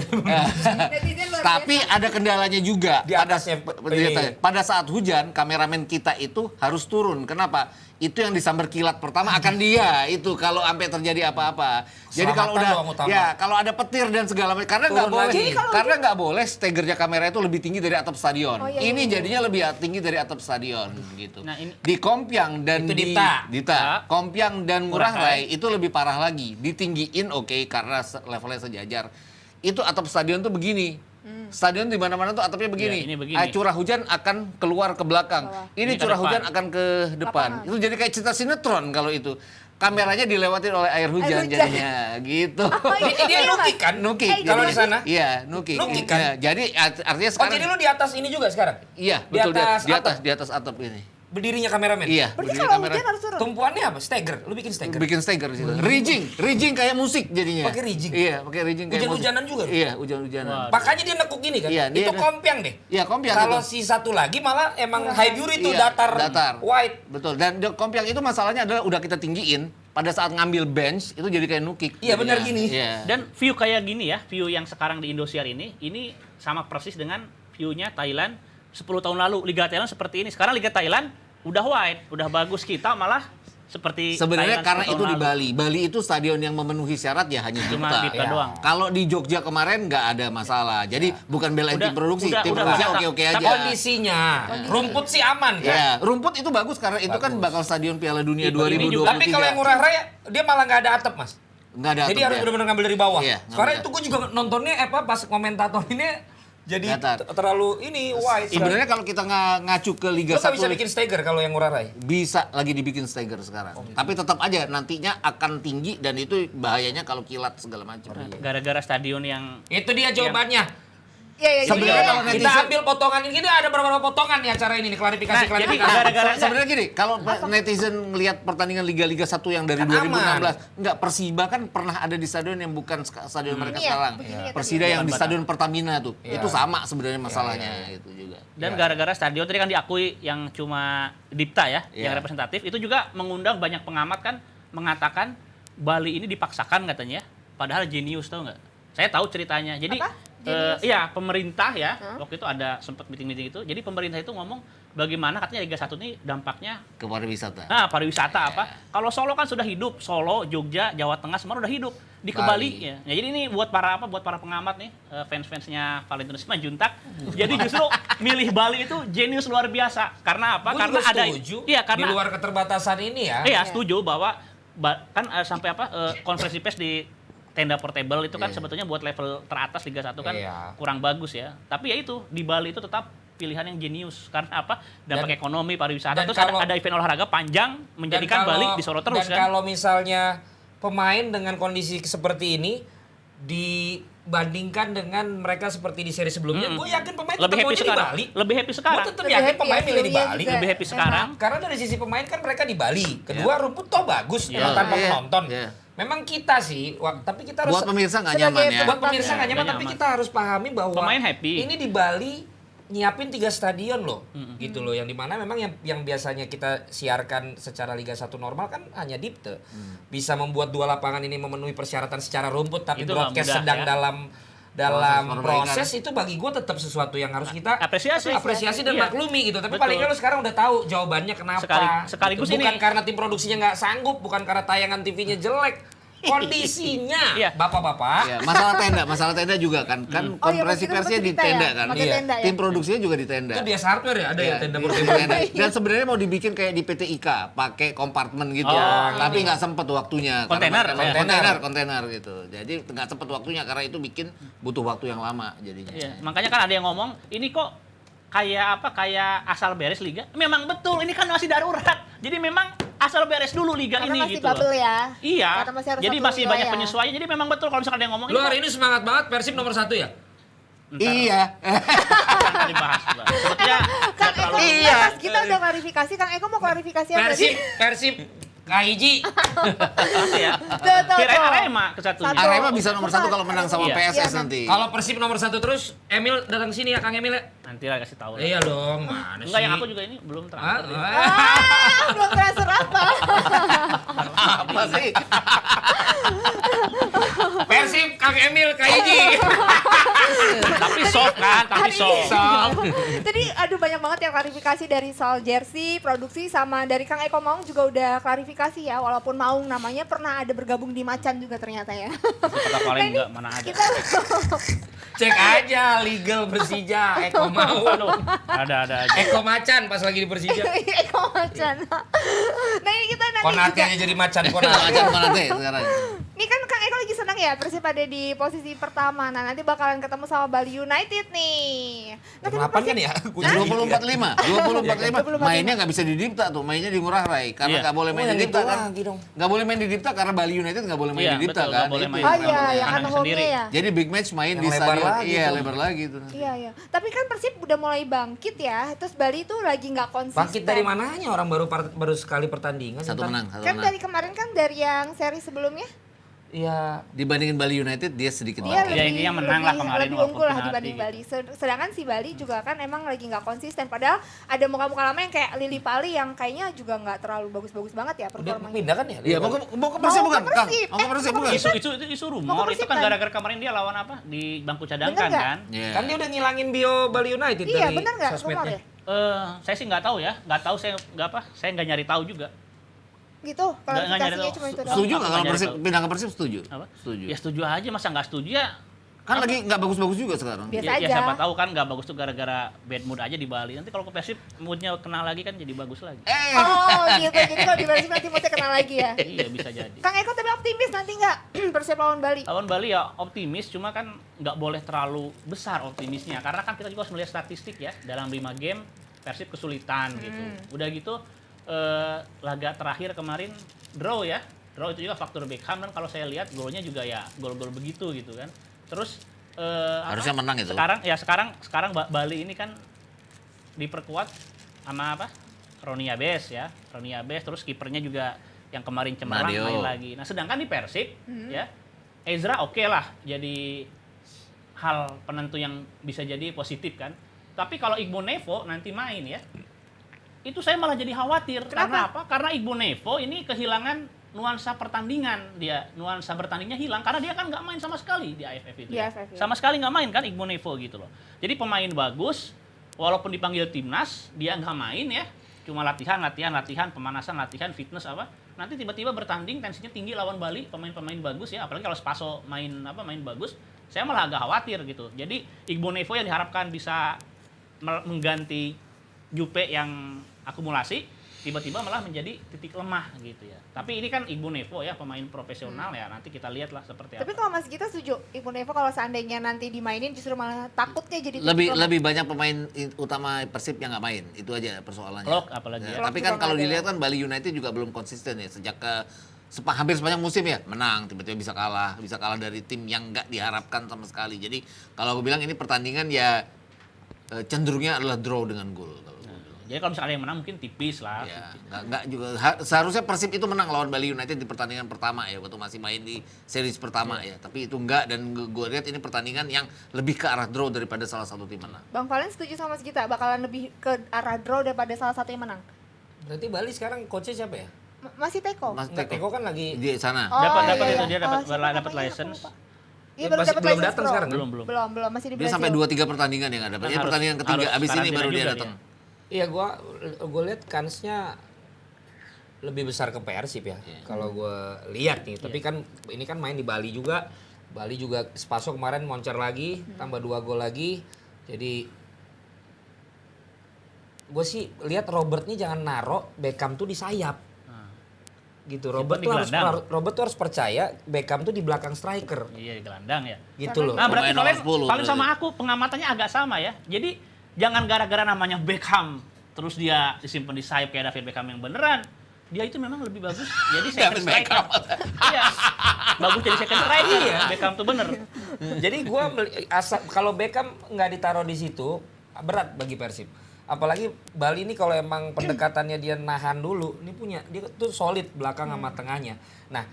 Netizen luar Tapi biasa. ada kendalanya juga. Di atasnya ini. Pada saat hujan, kameramen kita itu harus turun. Kenapa? Itu yang disambar kilat pertama akan dia itu kalau sampai terjadi apa-apa. Jadi kalau Selamatan udah doang utama. ya kalau ada petir dan segala macam karena nggak Turun boleh lagi. Jadi karena nggak boleh stegernya kamera itu lebih tinggi dari atap stadion. Oh, iya, Ini iya. jadinya lebih tinggi dari atap stadion gitu. Nah, ini- Di Kompiang dan Itu di Dipta. Dipta, Kompiang dan Ngurah Ngurah Rai itu lebih parah lagi. Ditinggiin oke karena levelnya sejajar. Itu atap stadion tuh begini. Stadion di mana-mana tuh atapnya begini. Ya, ini begini. Curah hujan akan keluar ke belakang. Ini Ini ke curah depan. hujan akan ke depan. Lapangan. Itu jadi kayak cerita sinetron kalau itu. Kameranya dilewatin oleh air hujan, Air hujan. jadinya gitu. Dia nukik kan? Nukik. Kalau di sana? Iya, nukik. Nukik kan? Iya, jadi artinya Oh, sekarang jadi lu di atas ini juga sekarang? iya, di betul atas di atas atap ini. Berdirinya kameramen? Iya, Berarti berdiri kalau kamera. hujan harus turun. Tumpuannya apa? Steger? Lu bikin steger? Bikin steger di situ. Rigging kayak musik jadinya. Pakai rigging? Iya, pakai rigging kayak Hujan-hujanan musik. juga? Iya, hujan-hujanan. Wah. Makanya dia nekuk gini kan? Iya, dia- Itu kompiang deh. Iya, Kompiang Kalau itu. si satu lagi malah emang high beauty itu Iya, datar, white. Betul. Dan Kompiang itu masalahnya adalah udah kita tinggiin, pada saat ngambil bench itu jadi kayak nukik. Iya, benar jadinya. gini. Iya. Dan view kayak gini ya, view yang sekarang di Indosiar ini sama persis dengan view-nya Thailand 10 tahun lalu. Liga Thailand seperti ini. Sekarang Liga Thailand udah wide, udah bagus, kita malah seperti Sebenarnya Thailand karena 10 itu tahun di lalu. Bali. Bali itu stadion yang memenuhi syarat ya hanya Cuma Dipta. Dipta Iya. doang. Kalau di Jogja kemarin nggak ada masalah. Jadi bukan belain Udah- tim produksi, tim udah produksi ada. oke-oke aja. Tapi Kondisinya, rumput sih aman kan? Ya, rumput itu bagus karena itu kan Bagus. bakal stadion Piala Dunia Ini 2023. Tapi kalau yang Ngurah Rai, dia malah nggak ada atap mas. nggak ada Jadi atap harus ya. benar-benar ngambil dari bawah. Iya, Sekarang ngambil. itu gue juga nontonnya pas komentator ini jadi Datar. terlalu ini wide. Sebenarnya kalau kita ngacu ke Liga Lo nggak 1 bisa bikin steger kalau yang Ngurah Rai. bisa lagi dibikin steger sekarang. Tapi tetap aja nantinya akan tinggi dan itu bahayanya kalau kilat segala macam. Gara-gara stadion yang Itu dia jawabannya. Iya, iya. Sebenarnya jadi- kalau Kita netizen- ambil potongan ini ada beberapa potongan nih acara ini nih klarifikasi. Nah, jadi Nah, gara-gara sebenarnya gini, kalau netizen melihat pertandingan Liga 1 yang dari Kan 2016, enggak Persiba kan pernah ada di stadion yang bukan stadion mereka Ini ya, sekarang. begini ya, Persida tadi. yang di Bukan stadion Pertamina tuh. Iya. Itu sama sebenarnya masalahnya itu juga. dan gara-gara stadion tadi kan diakui yang cuma Dipta ya, Iya. yang representatif, itu juga mengundang banyak pengamat kan mengatakan Bali ini dipaksakan katanya, padahal jenius tau nggak? Saya tahu ceritanya. Jadi Apa? Iya, pemerintah ya, waktu itu ada sempat meeting-meeting itu. Jadi pemerintah itu ngomong bagaimana katanya Liga 1 ini dampaknya Ke pariwisata. pariwisata apa. Kalau Solo kan sudah hidup, Solo, Jogja, Jawa Tengah semua udah hidup. Di ke Bali ya. Jadi ini buat para pengamat nih, fans-fansnya Valentino Simanjuntak. Jadi justru milih Bali itu jenius luar biasa. Karena apa? Gua Karena juga ada setuju karena di luar keterbatasan ini ya. Iya, setuju bahwa kan sampai konferensi pers di tenda portable itu kan Iya. sebetulnya buat level teratas Liga 1 kan Iya. kurang bagus ya. Tapi ya itu di Bali itu tetap pilihan yang jenius karena apa? Dampak ekonomi, pariwisata, dan terus kalau- ada event olahraga panjang menjadikan Bali di Solo terus dan kan. kalau misalnya pemain dengan kondisi seperti ini dibandingkan dengan mereka seperti di seri sebelumnya, gue yakin pemain tetap Lebih happy maunya di sekarang. Bali. Lebih happy sekarang. Gue tetap Lebih yakin happy pemain ya, milih di view-nya Bali. juga. Lebih happy sekarang. Karena dari sisi pemain kan mereka di Bali. Kedua rumput toh bagus Iya. tanpa Iya. penonton. Iya. Memang kita sih, tapi kita harus Buat pemirsa nggak sebagai nyaman ya. buat pemirsa nggak nyaman, Nggak tapi nyaman. kita harus pahami bahwa Pemain happy. ini di Bali nyiapin 3 stadion loh, gitu loh. Yang dimana memang yang biasanya kita siarkan secara Liga 1 normal kan hanya Dipte. Bisa membuat 2 lapangan ini memenuhi persyaratan secara rumput, tapi Itu nggak broadcast mudah, sedang ya. dalam Proses proses itu bagi gue tetap sesuatu yang harus kita Apresiasi. dan Iya. maklumi gitu. Tapi Betul. paling nggak lu sekarang udah tahu jawabannya kenapa. Sekaligus gitu. Bukan ini- karena tim produksinya nggak sanggup, bukan karena tayangan TV-nya jelek. Kondisinya, Iya. bapak-bapak. Ya, masalah tenda juga kan. Kan Oh iya, konferensi kita persnya sempat di cerita ya, tenda kan. pakai Iya. tenda ya. Tim produksinya juga di tenda. Itu dia hardware ya, ada ya tenda di portable. tenda. Dan sebenarnya mau dibikin kayak di PT IKA, pakai kompartemen gitu. Oh, Tapi nggak sempet waktunya. Kontainer, Karena ya. kontainer gitu. Jadi nggak sempet waktunya karena itu bikin butuh waktu yang lama jadinya. Iya, makanya kan ada yang ngomong, ini kok kayak asal beres liga. Memang betul, ini kan masih darurat. Jadi memang asal beres dulu liga Karena ini masih gitu loh. bubble ya. Iya. Karena masih harus Jadi satu masih banyak wilayah. penyesuaian. Jadi memang betul kalau misalkan ada yang ngomong Lu hari ini semangat banget Persib nomor 1 ya? Iya. Ntar dibahas, Mbak. Sebetulnya Kang Eko, Iya. Mas, kita udah klarifikasi. Kang Eko mau klarifikasi apa tadi? Persib KIJ. ya. Tuh. Kirain Arema ke satunya. Satu. Arema bisa nomor 1 kalau menang sama Iya. PSS Iya. nanti. Kalau Persib nomor 1 terus, Emil datang sini ya Kang Emil ya? Nanti lah kasih tahu. lah. Iya dong, mana sih? Enggak, yang aku juga ini belum Ah, transfer. deh. Belum transfer apa? Apa sih? Persib Kang Emil KIJ. Tapi soft kan, tapi Hari soft. ini. Tadi aduh banyak banget yang klarifikasi dari soal jersey, produksi sama dari Kang Eko Maung juga udah klarifikasi ya. Walaupun Maung namanya pernah ada bergabung di Macan juga ternyata ya. Kata paling enggak mana ada. Kita Cek aja legal Persija, Eko mau. Aduh, ada aja. Eko Macan pas lagi di Persija. Eko Macan. Nah ini kita nanti Konate juga. aja jadi Macan Macan Konate. Konate sekarang. Ini kan Kang Eko lagi senang ya Persib ada di posisi pertama. Nah nanti bakalan ketemu sama Bali United nih. Nah, tapi Kenapa kan ya? 2045 mainnya nggak bisa di Dipta tuh, mainnya di Ngurah Rai karena Iya. nggak boleh main Oh, di yang Dipta itu kan. lagi dong. Nggak boleh main di Dipta karena Bali United nggak boleh main Iya, di Dipta betul, kan. nggak boleh Itu main. Oh yang iya, boleh. yang Kandang kandang home sendiri. ya. Jadi big match main Yang di lebar stadion, lagi iya tuh. lebar lagi tuh. Iya. Tapi kan Persib udah mulai bangkit ya. Terus Bali tuh lagi nggak konsisten. Bangkit dari mananya orang baru sekali pertandingan. Satu ntar. menang, satu Kan menang. dari kemarin kan dari yang seri sebelumnya Iya. Dibandingin Bali United dia sedikit dia bangkit. Ya, intinya menang lah kemarin lebih walaupun unggul lah penalti dibanding gitu. Bali. Sedangkan si Bali juga kan emang lagi nggak konsisten. Padahal ada muka-muka lama yang kayak Lili Pali yang kayaknya juga nggak terlalu bagus-bagus banget ya Udah performanya. pindah kan ya? Iya, mau ke Persib Mau ke bukan, Kang? Persib. Mau ke Persib bukan? Isu rumor Mau ke itu Persib kan kan? gara-gara kemarin dia lawan apa di bangku Bener cadangkan nggak? kan. Iya. Kan dia udah ngilangin bio Bali United Iya dari benar nggak rumor sosmednya. ya? Saya sih nggak tahu ya, saya nggak nyari tahu juga. Gitu Nggak nyari klarifikasinya tahu. cuma itu doang. Setuju nggak kalau Nyari Persib tahu. pindah ke Persib setuju? Apa? Setuju. Ya setuju aja, masa nggak setuju ya? Kan lagi nggak bagus-bagus juga sekarang. Biasa Ya aja. siapa tahu kan nggak bagus tuh gara-gara bad mood aja di Bali. Nanti kalau ke Persib moodnya kena lagi kan jadi bagus lagi. Oh gitu, jadi kalau di Persib nanti moodnya kenal lagi ya. Iya bisa jadi. Kang Eko tapi optimis nanti nggak Persib lawan Bali? Lawan Bali ya optimis, cuma kan nggak boleh terlalu besar optimisnya. Karena kan kita juga harus melihat statistik ya. Dalam 5 game Persib kesulitan gitu. Udah gitu laga terakhir kemarin draw ya. Draw itu juga faktor Beckham dan kalau saya lihat golnya juga ya gol-gol begitu gitu kan. Terus Harusnya menang itu. Sekarang Bali ini kan diperkuat sama apa? Roni Abes ya. Roni Abes terus kipernya juga yang kemarin cemerlang Mario. main lagi. Nah, sedangkan di Persib ya Ezra oke lah jadi hal penentu yang bisa jadi positif kan. Tapi kalau Igbo Nevo nanti main ya, itu saya malah jadi khawatir. Kenapa? Karena apa? Karena Igbo Nevo ini kehilangan nuansa pertandingan nuansa bertandingnya hilang karena dia kan nggak main sama sekali di AFF itu. Di Ya. AFF, ya. Sama sekali nggak main kan Igbo Nevo gitu loh. Jadi pemain bagus, walaupun dipanggil timnas, dia nggak main ya. Cuma latihan, pemanasan, latihan, fitness apa. Nanti tiba-tiba bertanding tensinya tinggi lawan Bali, pemain-pemain bagus ya. Apalagi kalau Spaso main bagus, saya malah agak khawatir gitu. Jadi Igbo Nevo yang diharapkan bisa mengganti Jupe yang akumulasi, tiba-tiba malah menjadi titik lemah gitu ya. Tapi ini kan Igbo Nevo ya, pemain profesional ya. Nanti kita lihatlah seperti Tapi apa. kalau Mas Gita setuju, Igbo Nevo kalau seandainya nanti dimainin justru malah takutnya jadi Lebih banyak pemain utama Persib yang nggak main, itu aja persoalannya. Klok apalagi ya. Tapi Klok kan juga kalau nggak ada. dilihat kan Bali United juga belum konsisten ya sejak hampir sepanjang musim ya, menang tiba-tiba bisa kalah dari tim yang nggak diharapkan sama sekali. Jadi kalau aku bilang ini pertandingan ya cenderungnya adalah draw dengan gol. Jadi kalau misalnya ada yang menang mungkin tipis lah. Ya, nggak juga seharusnya Persib itu menang lawan Bali United di pertandingan pertama ya waktu masih main di series pertama ya. Tapi itu enggak dan gue lihat ini pertandingan yang lebih ke arah draw daripada salah satu tim menang. Bang Valen setuju sama Mas Gita bakalan lebih ke arah draw daripada salah satu yang menang. Berarti Bali sekarang coachnya siapa ya? Masih Teko. Mas Enggak, Teko kan lagi di sana. Dapat iya, itu iya. dia dapat siapa namanya? dapat Aku license. lupa. Iya baru Masih dapat belum license datang pro. sekarang, Belum. Belum masih di Dia Brazil. sampai 2-3 pertandingan yang ada. Kan Ini harus- pertandingan ketiga harus abis ini karantina baru dia juga datang. Iya, gue lihat kansnya lebih besar ke Persib ya. Kalau gue lihat nih, tapi kan ini kan main di Bali juga. Bali juga Spaso kemarin moncer lagi, tambah 2 gol lagi. Jadi gue sih lihat Robert nih jangan naro Beckham tuh di sayap. Gitu. Robert di tuh harus gelandang. Robert tuh harus percaya Beckham tuh di belakang striker. Iya di gelandang ya. Gitu loh. Nah berarti Pemain nomor 10 Valen sama aku pengamatannya agak sama ya. Jadi jangan gara-gara namanya Beckham terus dia disimpan di sayap kayak David Beckham yang beneran. Dia itu memang lebih bagus. Jadi second David striker. Iya. Bagus jadi second striker. Iya. Beckham tuh bener. Jadi gue kalau Beckham nggak ditaruh di situ berat bagi Persib. Apalagi Bali ini kalau emang pendekatannya dia nahan dulu, ini punya dia tuh solid belakang sama tengahnya. Nah,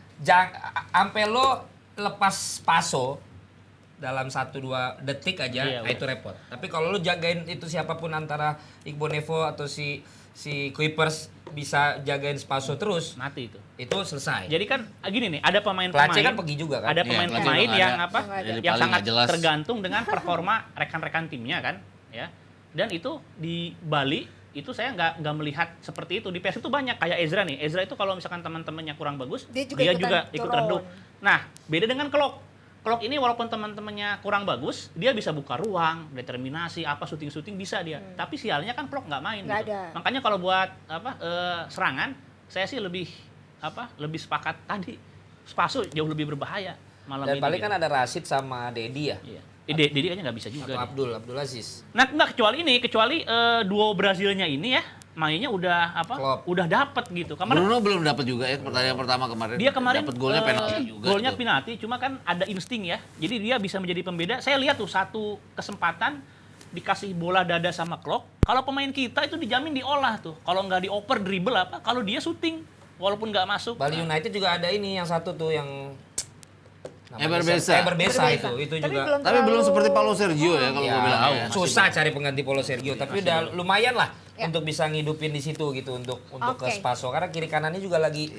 sampai lo lepas Spaso dalam 1-2 detik aja, Iya, nah itu repot. Tapi kalau lo jagain itu siapapun antara Igbo Nevo atau si Kuipers bisa jagain Spaso terus, Mati itu. itu selesai. Jadi kan gini nih, ada Pelatih pemain-pemain kan pergi juga kan? Ada Iya, pemain-pemain pelatih juga yang nggak apa? ada. Jadi Yang paling sangat nggak jelas. tergantung dengan performa rekan-rekan timnya kan, ya. Dan itu di Bali itu saya nggak melihat seperti itu. Di Persib itu banyak kayak Ezra nih. Ezra itu kalau misalkan teman-temannya kurang bagus, Dia juga dia ikutan juga ikut turun. redup. Nah, beda dengan Klok. Klok ini walaupun teman-temannya kurang bagus, dia bisa buka ruang, determinasi, apa syuting-syuting bisa dia. Tapi sialnya kan Klok nggak main. Nggak gitu. ada. Makanya kalau buat serangan, saya sih lebih sepakat tadi. Spaso jauh lebih berbahaya malam Dan ini. paling gitu. kan ada Rashid sama Dedi ya. Iya. Dedi kayaknya nggak bisa Atau juga. dia. Abdul Aziz. Nah, enggak kecuali duo Brazilnya ini ya, mainnya udah Klop. udah dapet gitu. Kemarin Bruno belum dapat juga ya pertandingan pertama kemarin. dia kemarin dapat golnya penalti juga. Golnya tuh. penalti, cuma kan ada insting ya. Jadi dia bisa menjadi pembeda. Saya lihat tuh satu kesempatan dikasih bola dada sama Klok. Kalau pemain kita itu dijamin diolah tuh. Kalau nggak dioper dribble apa, kalau dia syuting walaupun nggak masuk. Bali United juga ada ini yang satu tuh yang Eberbesa. Eberbesa itu Tapi juga. Tapi belum terlalu- seperti Paulo Sergio ya kalau Ya, gue bilang. ya. susah cari pengganti Paulo Sergio, tapi udah lumayan lah Ya. untuk bisa ngidupin di situ gitu untuk ke Oke. Spaso karena kiri kanannya juga lagi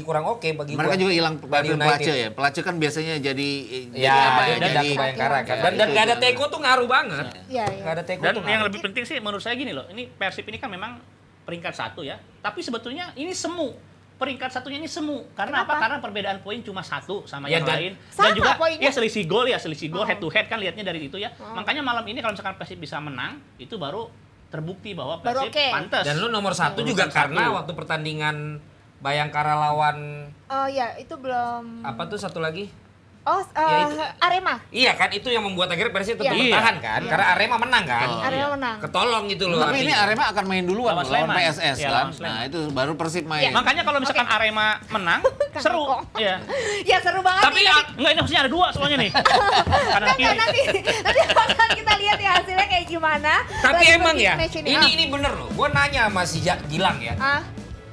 kurang oke bagi Mereka gua. juga hilang Bali Place United. ya. Place kan biasanya jadi Ya, apa dia pindah jadi ke Bayangkara kan. Ya, Dan itu nggak ada juga. Teko tuh ngaruh banget. Iya, iya. Nggak ada Teko Dan tuh yang ngaruh. lebih penting sih menurut saya gini loh, ini Persib ini kan memang peringkat 1 ya, tapi sebetulnya ini semu. Peringkat satunya ini semu. Karena Kenapa? apa? Karena perbedaan poin cuma 1 sama Ya, yang dan- lain. Sama Dan juga poinnya? ya selisih gol Oh. head to head kan lihatnya dari itu ya. Makanya malam ini kalau misalkan Persib bisa menang, itu baru terbukti bahwa Baru Persib oke. pantas. Dan lu nomor 1 Urutan juga satu. karena waktu pertandingan Bayangkara lawan Oh ya, itu belum. apa tuh satu lagi? Oh, Ya, itu- Arema. Iya kan itu yang membuat akhirnya Persib tetap Iya. bertahan kan karena Arema menang kan. Betul. Arema Iya. menang. Ketolong gitu loh. Tapi ini artinya. Arema akan main duluan Lawan lawan Sleman. PSS Iya, kan. lawan Sleman. Nah, itu baru Persib main. Makanya kalau misalkan Arema menang, seru. Ya. Ya seru banget Tapi nih. enggak ini maksudnya ada 2 soalnya nih. Kanan Enggak, kiri. nanti akan kita lihat ya hasilnya kayak gimana. Tapi Lagi emang bagi ya, match ini bener loh. Gue nanya sama si Gilang ya. Ah,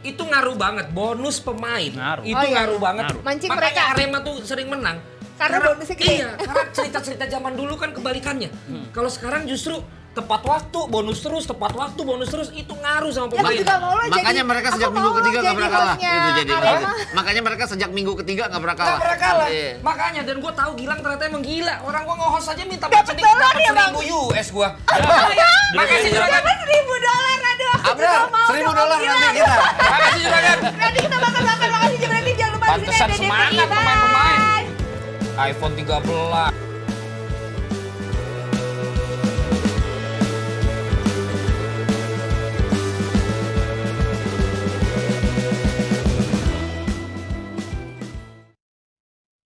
Itu ngaruh banget bonus pemain. Ngaruh. Itu Oh, iya. ngaruh banget. Ngaruh. Mancing Makanya mereka. Arema tuh sering menang. Karena bonusnya gede. Iya, karena cerita-cerita zaman dulu kan kebalikannya. Kalau sekarang justru tepat waktu, bonus terus, tepat waktu, bonus terus, itu ngaruh sama Ya, aku pemain. juga mau lo Makanya jadi- mereka aku sejak minggu mau ketiga nggak jadi pernah kalah. hostnya Itu jadi Arema. makanya mereka sejak minggu ketiga nggak pernah kalah. Nggak pernah kalah. Iya. Makanya, dan gue tahu Gilang ternyata emang gila. Orang gue nge-host aja minta Dapat sedikit, dolar dapat ya, Bang? 1.000 US gue. Makasih, Juragan. Dapat $1.000, aduh aku Abrar, juga mau $1.000 dong, nanti gila. kita. Makasih Juragan. Nanti kita makan-makan, makasih Juragan, jangan lupa di sini Pantesan ada DP semangat Ivan. pemain-pemain. iPhone 13.